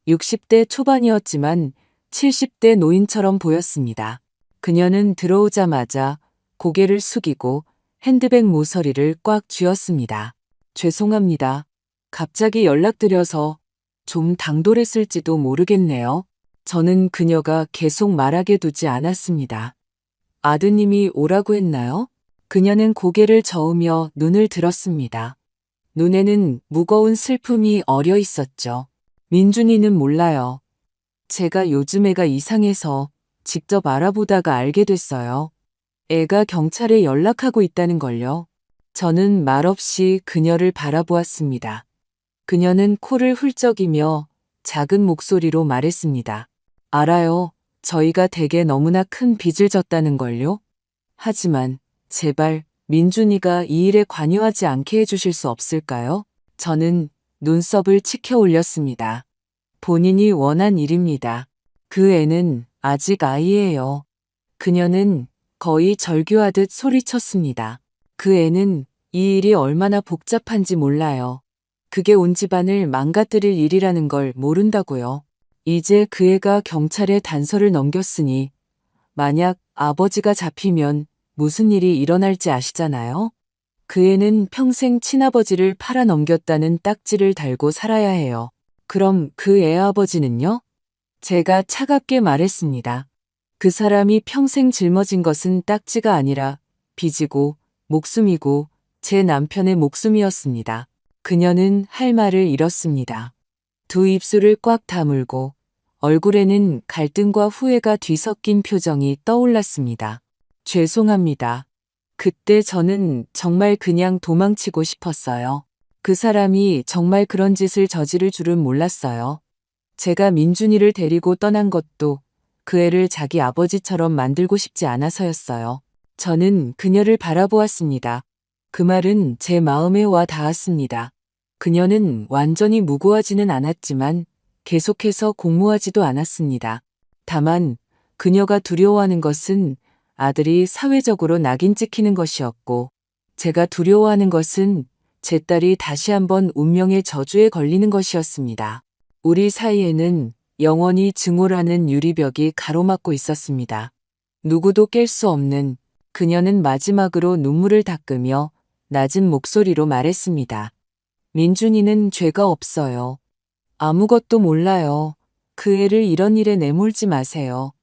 60대 초반이었지만 70대 노인처럼 보였습니다. 그녀는 들어오자마자 고개를 숙이고 핸드백 모서리를 꽉 쥐었습니다. 죄송합니다. 갑자기 연락드려서 좀 당돌했을지도 모르겠네요. 저는 그녀가 계속 말하게 두지 않았습니다. 아드님이 오라고 했나요? 그녀는 고개를 저으며 눈을 들었습니다. 눈에는 무거운 슬픔이 어려 있었죠. 민준이는 몰라요. 제가 요즘 애가 이상해서 직접 알아보다가 알게 됐어요. 애가 경찰에 연락하고 있다는 걸요. 저는 말없이 그녀를 바라보았습니다. 그녀는 코를 훌쩍이며 작은 목소리로 말했습니다. 알아요. 저희가 댁에 너무나 큰 빚을 졌다는 걸요. 하지만 제발 민준이가 이 일에 관여하지 않게 해주실 수 없을까요? 저는 눈썹을 치켜 올렸습니다. 본인이 원한 일입니다. 그 애는 아직 아이예요. 그녀는 거의 절규하듯 소리쳤습니다. 그 애는 이 일이 얼마나 복잡한지 몰라요. 그게 온 집안을 망가뜨릴 일이라는 걸 모른다고요. 이제 그 애가 경찰에 단서를 넘겼으니 만약 아버지가 잡히면 무슨 일이 일어날지 아시잖아요? 그 애는 평생 친아버지를 팔아넘겼다는 딱지를 달고 살아야 해요. 그럼 그 애 아버지는요? 제가 차갑게 말했습니다. 그 사람이 평생 짊어진 것은 딱지가 아니라 빚이고 목숨이고 제 남편의 목숨이었습니다. 그녀는 할 말을 잃었습니다. 두 입술을 꽉 다물고 얼굴에는 갈등과 후회가 뒤섞인 표정이 떠올랐습니다. 죄송합니다. 그때 저는 정말 그냥 도망치고 싶었어요. 그 사람이 정말 그런 짓을 저지를 줄은 몰랐어요. 제가 민준이를 데리고 떠난 것도 그 애를 자기 아버지처럼 만들고 싶지 않아서였어요. 저는 그녀를 바라보았습니다. 그 말은 제 마음에 와 닿았습니다. 그녀는 완전히 무고하지는 않았지만 계속해서 공모하지도 않았습니다. 다만 그녀가 두려워하는 것은 아들이 사회적으로 낙인 찍히는 것이었고 제가 두려워하는 것은 제 딸이 다시 한번 운명의 저주에 걸리는 것이었습니다. 우리 사이에는 영원히 증오라는 유리벽이 가로막고 있었습니다. 누구도 깰 수 없는 그녀는 마지막으로 눈물을 닦으며 낮은 목소리로 말했습니다. 민준이는 죄가 없어요. 아무것도 몰라요. 그 애를 이런 일에 내몰지 마세요.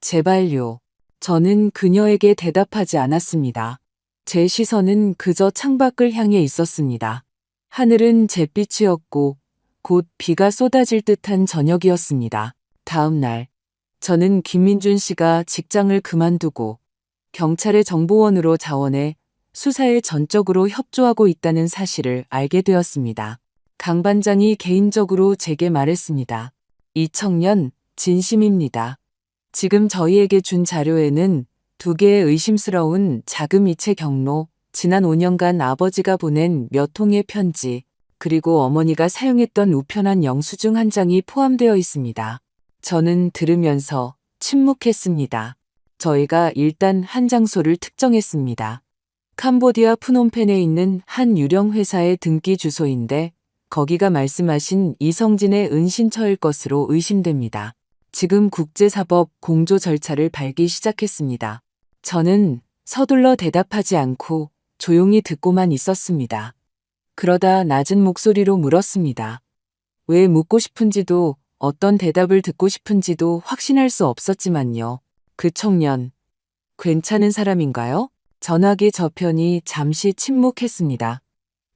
제발요. 저는 그녀에게 대답하지 않았습니다. 제 시선은 그저 창밖을 향해 있었습니다. 하늘은 잿빛이었고 곧 비가 쏟아질 듯한 저녁이었습니다. 다음 날, 저는 김민준 씨가 직장을 그만두고 경찰의 정보원으로 자원해 수사에 전적으로 협조하고 있다는 사실을 알게 되었습니다. 강 반장이 개인적으로 제게 말했습니다. 이 청년 진심입니다. 지금 저희에게 준 자료에는 2개의 의심스러운 자금이체 경로, 지난 5년간 아버지가 보낸 몇 통의 편지, 그리고 어머니가 사용했던 우편한 영수증 한 장이 포함되어 있습니다. 저는 들으면서 침묵했습니다. 저희가 일단 한 장소를 특정했습니다. 캄보디아 프놈펜에 있는 한 유령 회사의 등기 주소인데 거기가 말씀하신 이성진의 은신처일 것으로 의심됩니다. 지금 국제사법 공조 절차를 밟기 시작했습니다. 저는 서둘러 대답하지 않고 조용히 듣고만 있었습니다. 그러다 낮은 목소리로 물었습니다. 왜 묻고 싶은지도 어떤 대답을 듣고 싶은지도 확신할 수 없었지만요. 그 청년, 괜찮은 사람인가요? 전화기 저편이 잠시 침묵했습니다.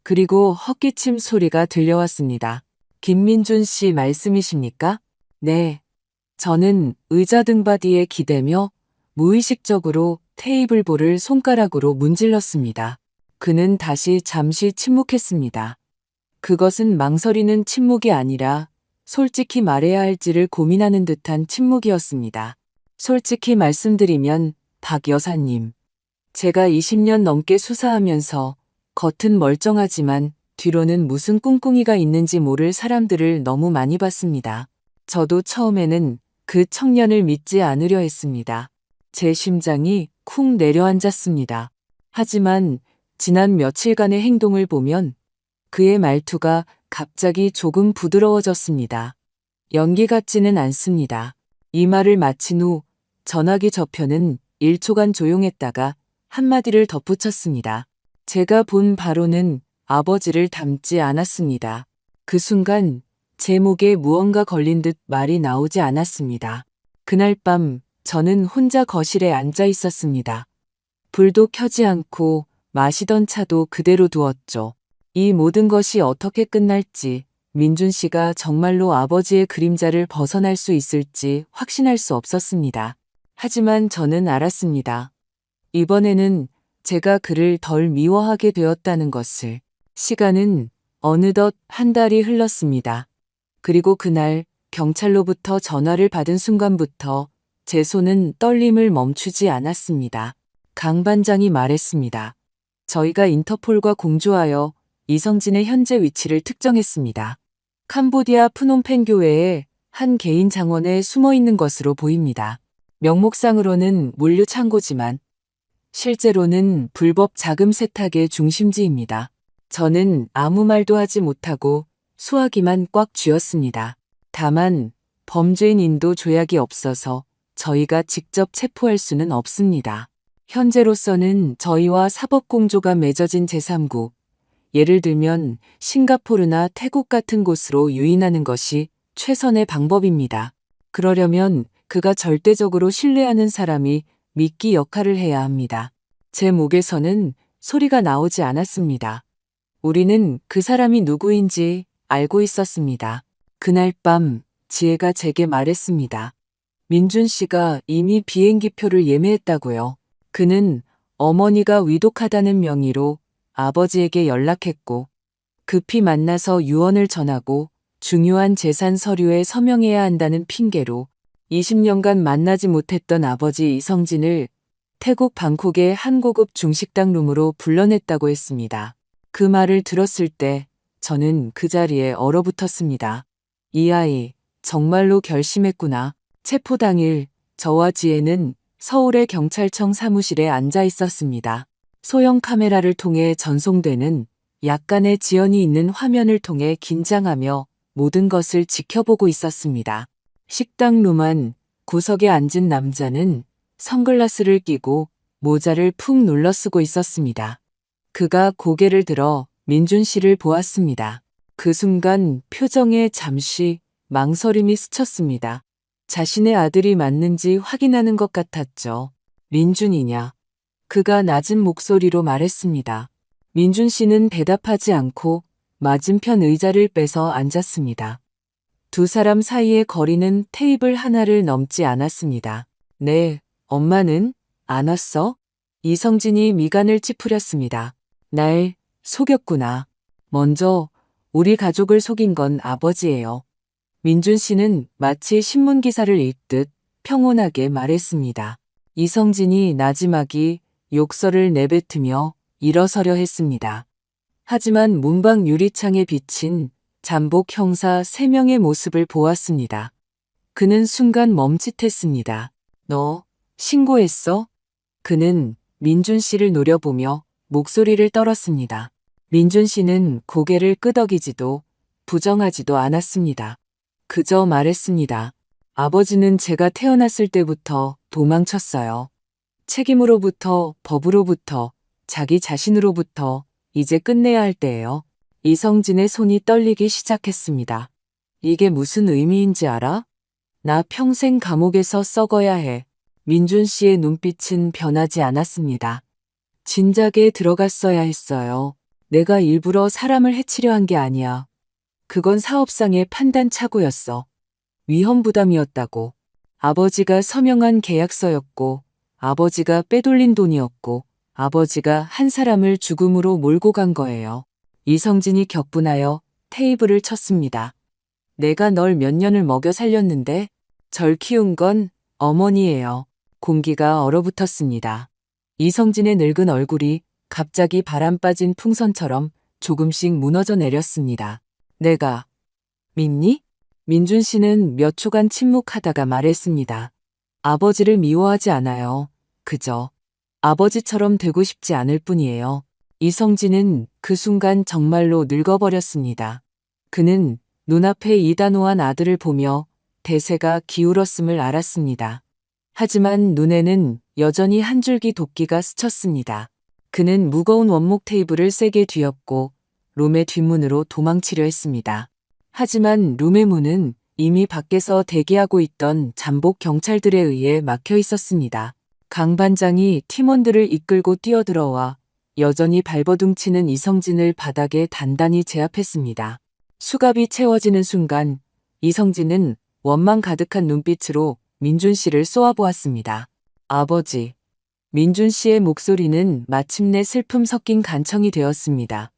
그리고 헛기침 소리가 들려왔습니다. 김민준 씨 말씀이십니까? 네. 저는 의자 등받이에 기대며 무의식적으로 테이블볼을 손가락으로 문질렀습니다. 그는 다시 잠시 침묵했습니다. 그것은 망설이는 침묵이 아니라 솔직히 말해야 할지를 고민하는 듯한 침묵이었습니다. 솔직히 말씀드리면 박 여사님, 제가 20년 넘게 수사하면서 겉은 멀쩡하지만 뒤로는 무슨 꿍꿍이가 있는지 모를 사람들을 너무 많이 봤습니다. 저도 처음에는 그 청년을 믿지 않으려 했습니다. 제 심장이 쿵 내려앉았습니다. 하지만 지난 며칠간의 행동을 보면 그의 말투가 갑자기 조금 부드러워졌습니다. 연기 같지는 않습니다. 이 말을 마친 후 전화기 저편은 1초간 조용했다가 한마디를 덧붙였습니다. 제가 본 바로는 아버지를 닮지 않았습니다. 그 순간 제 목에 무언가 걸린 듯 말이 나오지 않았습니다. 그날 밤 저는 혼자 거실에 앉아 있었습니다. 불도 켜지 않고 마시던 차도 그대로 두었죠. 이 모든 것이 어떻게 끝날지, 민준 씨가 정말로 아버지의 그림자를 벗어날 수 있을지 확신할 수 없었습니다. 하지만 저는 알았습니다. 이번에는 제가 그를 덜 미워하게 되었다는 것을. 시간은 어느덧 한 달이 흘렀습니다. 그리고 그날 경찰로부터 전화를 받은 순간부터 제 손은 떨림을 멈추지 않았습니다. 강 반장이 말했습니다. 저희가 인터폴과 공조하여 이성진의 현재 위치를 특정했습니다. 캄보디아 프놈펜 교회의 한 개인 장원에 숨어 있는 것으로 보입니다. 명목상으로는 물류 창고지만 실제로는 불법 자금 세탁의 중심지입니다. 저는 아무 말도 하지 못하고 수화기만 꽉 쥐었습니다. 다만 범죄인 인도 조약이 없어서 저희가 직접 체포할 수는 없습니다. 현재로서는 저희와 사법공조가 맺어진 제3국, 예를 들면 싱가포르나 태국 같은 곳으로 유인하는 것이 최선의 방법입니다. 그러려면 그가 절대적으로 신뢰하는 사람이 미끼 역할을 해야 합니다. 제 목에서는 소리가 나오지 않았습니다. 우리는 그 사람이 누구인지 알고 있었습니다. 그날 밤 지혜가 제게 말했습니다. 민준 씨가 이미 비행기표를 예매했다고요. 그는 어머니가 위독하다는 명의로 아버지에게 연락했고 급히 만나서 유언을 전하고 중요한 재산 서류에 서명해야 한다는 핑계로 20년간 만나지 못했던 아버지 이성진을 태국 방콕의 한 고급 중식당 룸으로 불러냈다고 했습니다. 그 말을 들었을 때 저는 그 자리에 얼어붙었습니다. 이 아이 정말로 결심했구나. 체포 당일 저와 지혜는 서울의 경찰청 사무실에 앉아 있었습니다. 소형 카메라를 통해 전송되는 약간의 지연이 있는 화면을 통해 긴장하며 모든 것을 지켜보고 있었습니다. 식당 룸 안 구석에 앉은 남자는 선글라스를 끼고 모자를 푹 눌러 쓰고 있었습니다. 그가 고개를 들어 민준 씨를 보았습니다. 그 순간 표정에 잠시 망설임이 스쳤습니다. 자신의 아들이 맞는지 확인하는 것 같았죠. 민준이냐? 그가 낮은 목소리로 말했습니다. 민준 씨는 대답하지 않고 맞은편 의자를 빼서 앉았습니다. 두 사람 사이의 거리는 테이블 하나를 넘지 않았습니다. 네, 엄마는 안 왔어? 이성진이 미간을 찌푸렸습니다. 날 속였구나. 먼저 우리 가족을 속인 건 아버지예요. 민준 씨는 마치 신문 기사를 읽듯 평온하게 말했습니다. 이성진이 나지막이 욕설을 내뱉으며 일어서려 했습니다. 하지만 문방 유리창에 비친 잠복 형사 3명의 모습을 보았습니다. 그는 순간 멈칫했습니다. 너 신고했어? 그는 민준 씨를 노려보며 목소리를 떨었습니다. 민준 씨는 고개를 끄덕이지도 부정하지도 않았습니다. 그저 말했습니다. 아버지는 제가 태어났을 때부터 도망쳤어요. 책임으로부터, 법으로부터, 자기 자신으로부터 이제 끝내야 할 때예요. 이성진의 손이 떨리기 시작했습니다. 이게 무슨 의미인지 알아? 나 평생 감옥에서 썩어야 해. 민준 씨의 눈빛은 변하지 않았습니다. 진작에 들어갔어야 했어요. 내가 일부러 사람을 해치려 한 게 아니야. 그건 사업상의 판단 착오였어. 위험 부담이었다고. 아버지가 서명한 계약서였고, 아버지가 빼돌린 돈이었고, 아버지가 한 사람을 죽음으로 몰고 간 거예요. 이성진이 격분하여 테이블을 쳤습니다. 내가 널 몇 년을 먹여 살렸는데 절 키운 건 어머니예요. 공기가 얼어붙었습니다. 이성진의 늙은 얼굴이 갑자기 바람 빠진 풍선처럼 조금씩 무너져 내렸습니다. 내가 믿니? 민준 씨는 몇 초간 침묵하다가 말했습니다. 아버지를 미워하지 않아요. 그저 아버지처럼 되고 싶지 않을 뿐이에요. 이성진은 그 순간 정말로 늙어버렸습니다. 그는 눈앞에 이단호한 아들을 보며 대세가 기울었음을 알았습니다. 하지만 눈에는 여전히 한 줄기 도끼가 스쳤습니다. 그는 무거운 원목 테이블을 세게 뒤엎고 룸의 뒷문으로 도망치려 했습니다. 하지만 룸의 문은 이미 밖에서 대기하고 있던 잠복 경찰들에 의해 막혀 있었습니다. 강 반장이 팀원들을 이끌고 뛰어들어와 여전히 발버둥치는 이성진을 바닥에 단단히 제압했습니다. 수갑이 채워지는 순간 이성진은 원망 가득한 눈빛으로 민준 씨를 쏘아보았습니다. 아버지. 민준 씨의 목소리는 마침내 슬픔 섞인 간청이 되었습니다.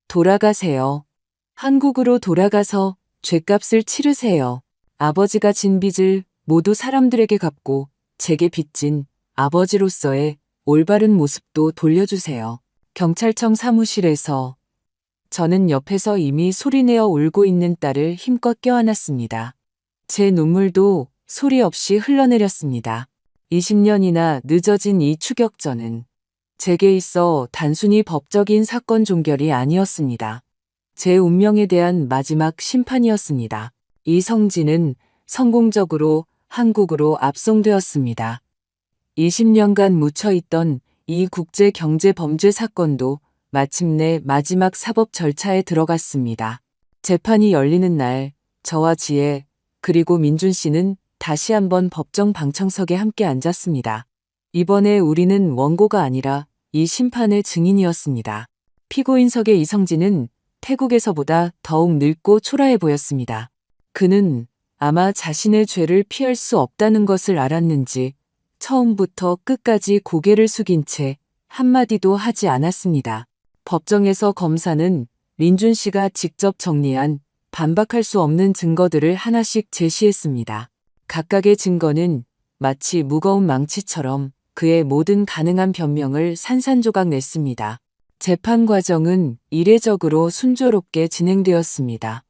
돌아가세요. 한국으로 돌아가서 죗값을 치르세요. 아버지가 진 빚을 모두 사람들에게 갚고 제게 빚진 아버지로서의 올바른 모습도 돌려주세요. 경찰청 사무실에서 저는 옆에서 이미 소리내어 울고 있는 딸을 힘껏 껴안았습니다. 제 눈물도 소리 없이 흘러내렸습니다. 20년이나 늦어진 이 추격전은 제게 있어 단순히 법적인 사건 종결이 아니었습니다. 제 운명에 대한 마지막 심판이었습니다. 이성진은 성공적으로 한국으로 압송되었습니다. 20년간 묻혀있던 이 국제 경제 범죄 사건도 마침내 마지막 사법 절차에 들어갔습니다. 재판이 열리는 날 저와 지혜 그리고 민준 씨는 다시 한번 법정 방청석에 함께 앉았습니다. 이번에 우리는 원고가 아니라 이 심판의 증인이었습니다. 피고인석의 이성진은 태국에서보다 더욱 늙고 초라해 보였습니다. 그는 아마 자신의 죄를 피할 수 없다는 것을 알았는지 처음부터 끝까지 고개를 숙인 채 한마디도 하지 않았습니다. 법정에서 검사는 민준 씨가 직접 정리한 반박할 수 없는 증거들을 하나씩 제시했습니다. 각각의 증거는 마치 무거운 망치처럼 그의 모든 가능한 변명을 산산조각 냈습니다. 재판 과정은 이례적으로 순조롭게 진행되었습니다.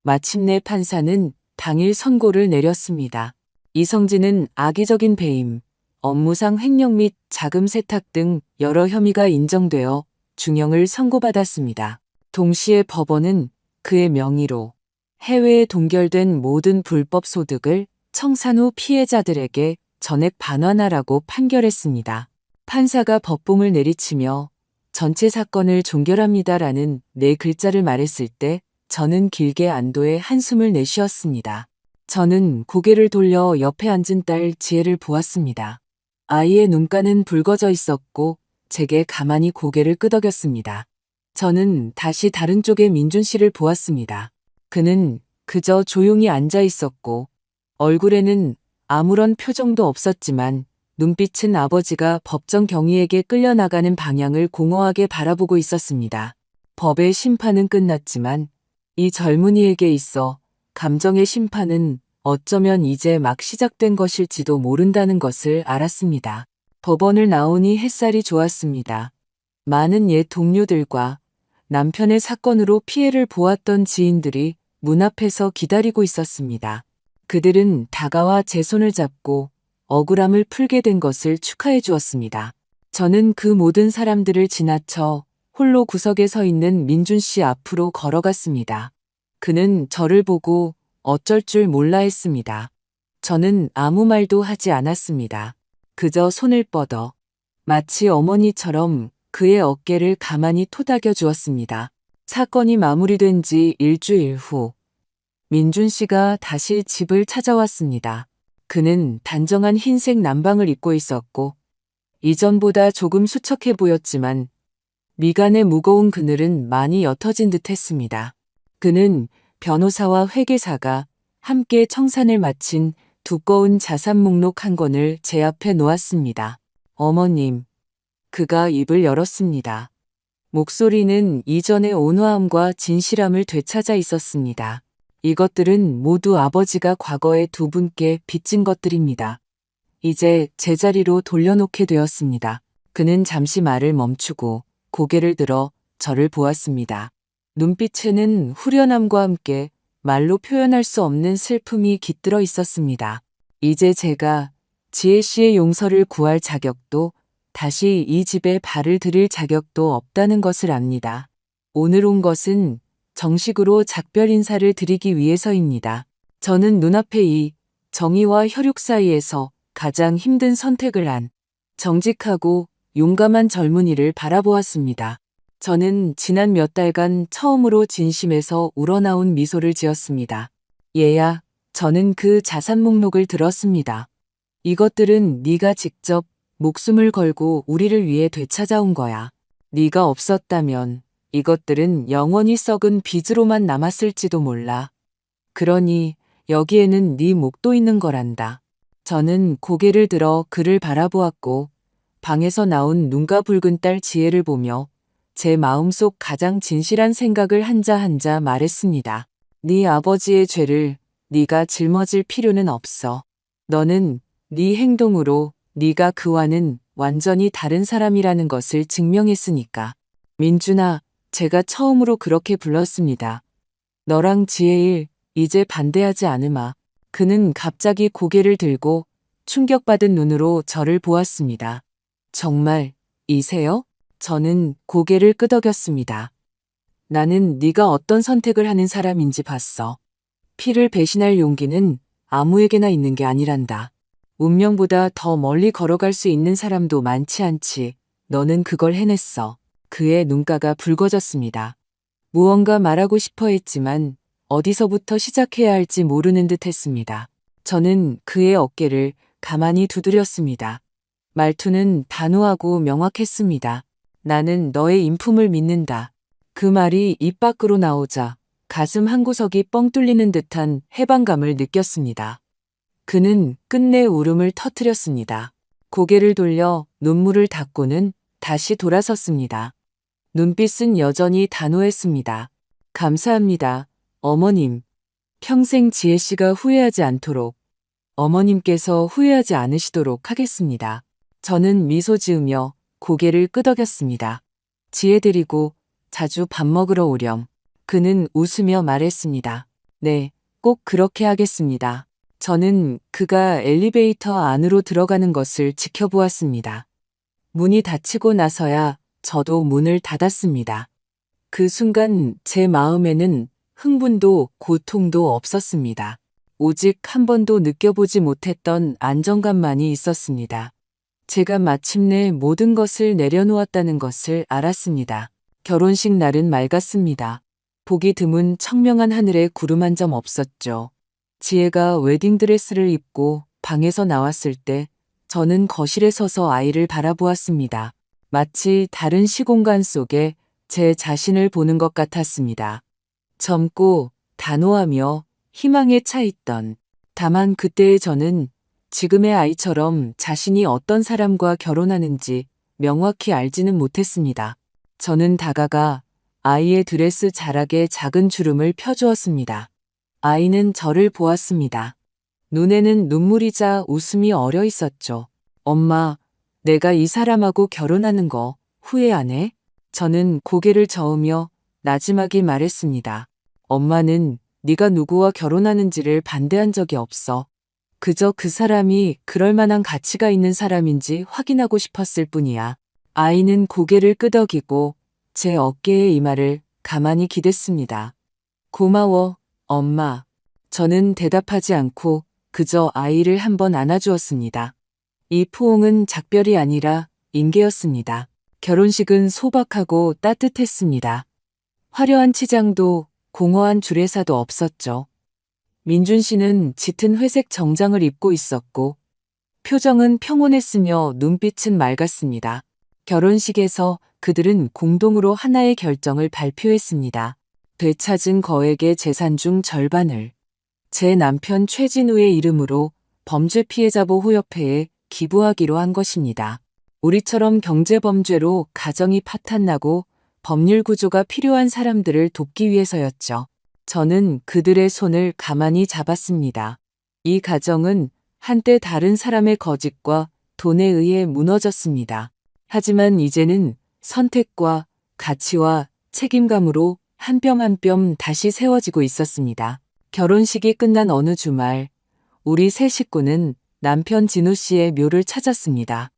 마침내 판사는 당일 선고를 내렸습니다. 이성진은 악의적인 배임, 업무상 횡령 및 자금 세탁 등 여러 혐의가 인정되어 중형을 선고받았습니다. 동시에 법원은 그의 명의로 해외에 동결된 모든 불법 소득을 청산 후 피해자들에게 전액 반환하라고 판결했습니다. 판사가 법봉을 내리치며 전체 사건을 종결합니다라는 네 글자를 말했을 때 저는 길게 안도의 한숨을 내쉬었습니다. 저는 고개를 돌려 옆에 앉은 딸 지혜를 보았습니다. 아이의 눈가는 붉어져 있었고 제게 가만히 고개를 끄덕였습니다. 저는 다시 다른 쪽의 민준 씨를 보았습니다. 그는 그저 조용히 앉아 있었고 얼굴에는 아무런 표정도 없었지만 눈빛은 아버지가 법정 경위에게 끌려나가는 방향을 공허하게 바라보고 있었습니다. 법의 심판은 끝났지만 이 젊은이에게 있어 감정의 심판은 어쩌면 이제 막 시작된 것일지도 모른다는 것을 알았습니다. 법원을 나오니 햇살이 좋았습니다. 많은 옛 동료들과 남편의 사건으로 피해를 보았던 지인들이 문 앞에서 기다리고 있었습니다. 그들은 다가와 제 손을 잡고 억울함을 풀게 된 것을 축하해 주었습니다. 저는 그 모든 사람들을 지나쳐 홀로 구석에 서 있는 민준 씨 앞으로 걸어갔습니다. 그는 저를 보고 어쩔 줄 몰라 했습니다. 저는 아무 말도 하지 않았습니다. 그저 손을 뻗어 마치 어머니처럼 그의 어깨를 가만히 토닥여 주었습니다. 사건이 마무리된 지 일주일 후 민준 씨가 다시 집을 찾아왔습니다. 그는 단정한 흰색 남방을 입고 있었고 이전보다 조금 수척해 보였지만 미간의 무거운 그늘은 많이 옅어진 듯 했습니다. 그는 변호사와 회계사가 함께 청산을 마친 두꺼운 자산 목록 한 권을 제 앞에 놓았습니다. 어머님, 그가 입을 열었습니다. 목소리는 이전의 온화함과 진실함을 되찾아 있었습니다. 이것들은 모두 아버지가 과거에 두 분께 빚진 것들입니다. 이제 제자리로 돌려놓게 되었습니다. 그는 잠시 말을 멈추고 고개를 들어 저를 보았습니다. 눈빛에는 후련함과 함께 말로 표현할 수 없는 슬픔이 깃들어 있었습니다. 이제 제가 지혜 씨의 용서를 구할 자격도 다시 이 집에 발을 들일 자격도 없다는 것을 압니다. 오늘 온 것은 정식으로 작별 인사를 드리기 위해서입니다. 저는 눈앞에 이 정의와 혈육 사이에서 가장 힘든 선택을 한 정직하고 용감한 젊은이를 바라보았습니다. 저는 지난 몇 달간 처음으로 진심에서 우러나온 미소를 지었습니다. 얘야, 저는 그 자산 목록을 들었습니다. 이것들은 네가 직접 목숨을 걸고 우리를 위해 되찾아온 거야. 네가 없었다면 이것들은 영원히 썩은 빚으로만 남았을지도 몰라. 그러니 여기에는 네 목도 있는 거란다. 저는 고개를 들어 그를 바라보았고 방에서 나온 눈가 붉은 딸 지혜를 보며 제 마음속 가장 진실한 생각을 한자 한자 말했습니다. 네 아버지의 죄를 네가 짊어질 필요는 없어. 너는 네 행동으로 네가 그와는 완전히 다른 사람이라는 것을 증명했으니까. 민준아, 제가 처음으로 그렇게 불렀습니다. 너랑 지혜일, 이제 반대하지 않으마. 그는 갑자기 고개를 들고 충격받은 눈으로 저를 보았습니다. 정말 이세요? 저는 고개를 끄덕였습니다. 나는 네가 어떤 선택을 하는 사람인지 봤어. 피를 배신할 용기는 아무에게나 있는 게 아니란다. 운명보다 더 멀리 걸어갈 수 있는 사람도 많지 않지. 너는 그걸 해냈어. 그의 눈가가 붉어졌습니다. 무언가 말하고 싶어 했지만 어디서부터 시작해야 할지 모르는 듯 했습니다. 저는 그의 어깨를 가만히 두드렸습니다. 말투는 단호하고 명확했습니다. 나는 너의 인품을 믿는다. 그 말이 입 밖으로 나오자 가슴 한구석이 뻥 뚫리는 듯한 해방감을 느꼈습니다. 그는 끝내 울음을 터뜨렸습니다. 고개를 돌려 눈물을 닦고는 다시 돌아섰습니다. 눈빛은 여전히 단호했습니다. 감사합니다, 어머님. 평생 지혜 씨가 후회하지 않도록, 어머님께서 후회하지 않으시도록 하겠습니다. 저는 미소 지으며 고개를 끄덕였습니다. 지혜 데리고 자주 밥 먹으러 오렴. 그는 웃으며 말했습니다. 네, 꼭 그렇게 하겠습니다. 저는 그가 엘리베이터 안으로 들어가는 것을 지켜보았습니다. 문이 닫히고 나서야 저도 문을 닫았습니다. 그 순간 제 마음에는 흥분도 고통도 없었습니다. 오직 한 번도 느껴보지 못했던 안정감만이 있었습니다. 제가 마침내 모든 것을 내려놓았다는 것을 알았습니다. 결혼식 날은 맑았습니다. 보기 드문 청명한 하늘에 구름 한 점 없었죠. 지혜가 웨딩드레스를 입고 방에서 나왔을 때 저는 거실에 서서 아이를 바라보았습니다. 마치 다른 시공간 속에 제 자신을 보는 것 같았습니다. 젊고 단호하며 희망에 차 있던, 다만 그때의 저는 지금의 아이처럼 자신이 어떤 사람과 결혼하는지 명확히 알지는 못했습니다. 저는 다가가 아이의 드레스 자락에 작은 주름을 펴주었습니다. 아이는 저를 보았습니다. 눈에는 눈물이자 웃음이 어려 있었죠. 엄마, 내가 이 사람하고 결혼하는 거 후회 안 해? 저는 고개를 저으며 나지막이 말했습니다. 엄마는 네가 누구와 결혼하는지를 반대한 적이 없어. 그저 그 사람이 그럴 만한 가치가 있는 사람인지 확인하고 싶었을 뿐이야. 아이는 고개를 끄덕이고 제 어깨에 이마를 가만히 기댔습니다. 고마워, 엄마. 저는 대답하지 않고 그저 아이를 한번 안아주었습니다. 이 포옹은 작별이 아니라 인계였습니다. 결혼식은 소박하고 따뜻했습니다. 화려한 치장도 공허한 주례사도 없었죠. 민준 씨는 짙은 회색 정장을 입고 있었고 표정은 평온했으며 눈빛은 맑았습니다. 결혼식에서 그들은 공동으로 하나의 결정을 발표했습니다. 되찾은 거액의 재산 중 절반을 제 남편 최진우의 이름으로 범죄피해자보호협회에 기부하기로 한 것입니다. 우리처럼 경제범죄로 가정이 파탄나고 법률 구조가 필요한 사람들을 돕기 위해서였죠. 저는 그들의 손을 가만히 잡았습니다. 이 가정은 한때 다른 사람의 거짓과 돈에 의해 무너졌습니다. 하지만 이제는 선택과 가치와 책임감으로 한 뼘 한 뼘 다시 세워지고 있었습니다. 결혼식이 끝난 어느 주말, 우리 세 식구는 남편 진우 씨의 묘를 찾았습니다.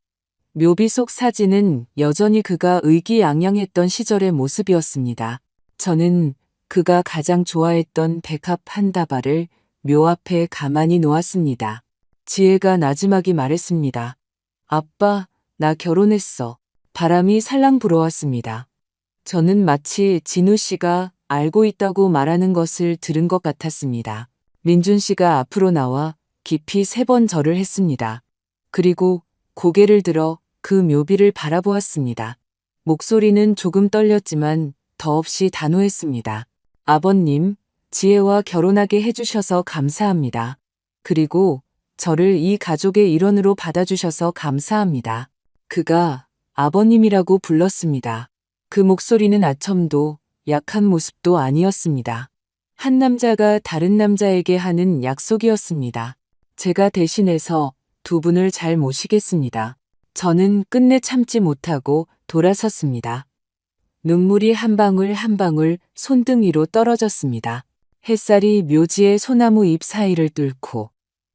묘비 속 사진은 여전히 그가 의기양양했던 시절의 모습이었습니다. 저는 그가 가장 좋아했던 백합 한 다발을 묘 앞에 가만히 놓았습니다. 지혜가 나지막이 말했습니다. 아빠, 나 결혼했어. 바람이 살랑 불어왔습니다. 저는 마치 진우 씨가 알고 있다고 말하는 것을 들은 것 같았습니다. 민준 씨가 앞으로 나와 깊이 3번 절을 했습니다. 그리고 고개를 들어 그 묘비를 바라보았습니다. 목소리는 조금 떨렸지만 더없이 단호했습니다. 아버님, 지혜와 결혼하게 해주셔서 감사합니다. 그리고 저를 이 가족의 일원으로 받아주셔서 감사합니다. 그가 아버님이라고 불렀습니다. 그 목소리는 아첨도 약한 모습도 아니었습니다. 한 남자가 다른 남자에게 하는 약속이었습니다. 제가 대신해서 두 분을 잘 모시겠습니다. 저는 끝내 참지 못하고 돌아섰습니다. 눈물이 한 방울 한 방울 손등 위로 떨어졌습니다. 햇살이 묘지의 소나무 잎 사이를 뚫고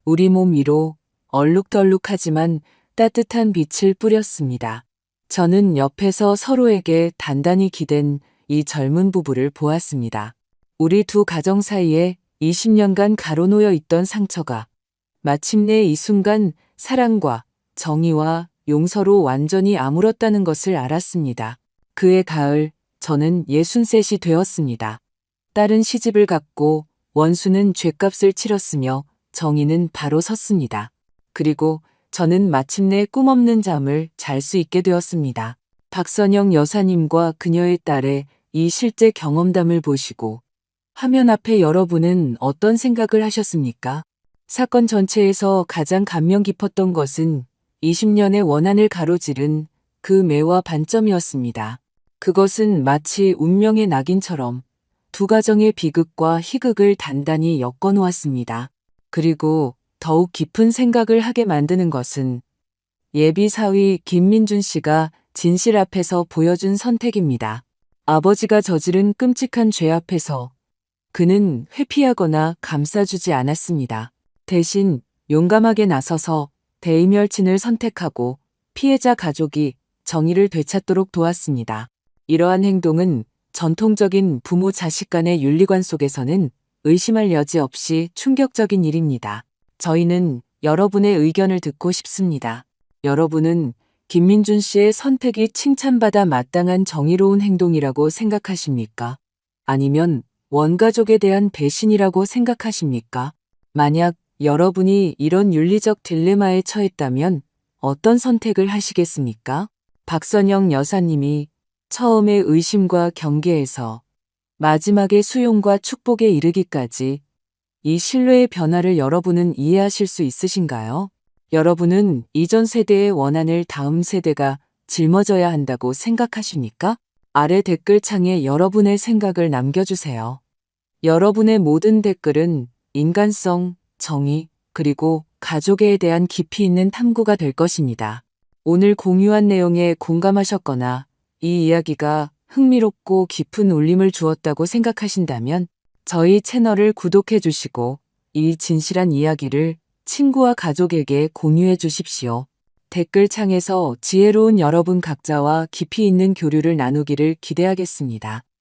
우리 몸 위로 얼룩덜룩하지만 따뜻한 빛을 뿌렸습니다. 저는 옆에서 서로에게 단단히 기댄 이 젊은 부부를 보았습니다. 우리 두 가정 사이에 20년간 가로놓여 있던 상처가 마침내 이 순간 사랑과 정의와 용서로 완전히 아물었다는 것을 알았습니다. 그해 가을 저는 63이 되었습니다. 딸은 시집을 갔고 원수는 죗값을 치렀으며 정의는 바로 섰습니다. 그리고 저는 마침내 꿈없는 잠을 잘 수 있게 되었습니다. 박선영 여사님과 그녀의 딸의 이 실제 경험담을 보시고 화면 앞에 여러분은 어떤 생각을 하셨습니까? 사건 전체에서 가장 감명 깊었던 것은 20년의 원한을 가로지른 그 매와 반점이었습니다. 그것은 마치 운명의 낙인처럼 두 가정의 비극과 희극을 단단히 엮어놓았습니다. 그리고 더욱 깊은 생각을 하게 만드는 것은 예비 사위 김민준 씨가 진실 앞에서 보여준 선택입니다. 아버지가 저지른 끔찍한 죄 앞에서 그는 회피하거나 감싸주지 않았습니다. 대신 용감하게 나서서 대의멸친을 선택하고 피해자 가족이 정의를 되찾도록 도왔습니다. 이러한 행동은 전통적인 부모 자식 간의 윤리관 속에서는 의심할 여지 없이 충격적인 일입니다. 저희는 여러분의 의견을 듣고 싶습니다. 여러분은 김민준 씨의 선택이 칭찬받아 마땅한 정의로운 행동이라고 생각하십니까? 아니면 원가족에 대한 배신이라고 생각하십니까? 만약 여러분이 이런 윤리적 딜레마에 처했다면 어떤 선택을 하시겠습니까? 박선영 여사님이 처음에 의심과 경계에서 마지막에 수용과 축복에 이르기까지 이 신뢰의 변화를 여러분은 이해하실 수 있으신가요? 여러분은 이전 세대의 원한을 다음 세대가 짊어져야 한다고 생각하십니까? 아래 댓글창에 여러분의 생각을 남겨주세요. 여러분의 모든 댓글은 인간성, 정의, 그리고 가족에 대한 깊이 있는 탐구가 될 것입니다. 오늘 공유한 내용에 공감하셨거나 이 이야기가 흥미롭고 깊은 울림을 주었다고 생각하신다면 저희 채널을 구독해 주시고 이 진실한 이야기를 친구와 가족에게 공유해 주십시오. 댓글창에서 지혜로운 여러분 각자와 깊이 있는 교류를 나누기를 기대하겠습니다.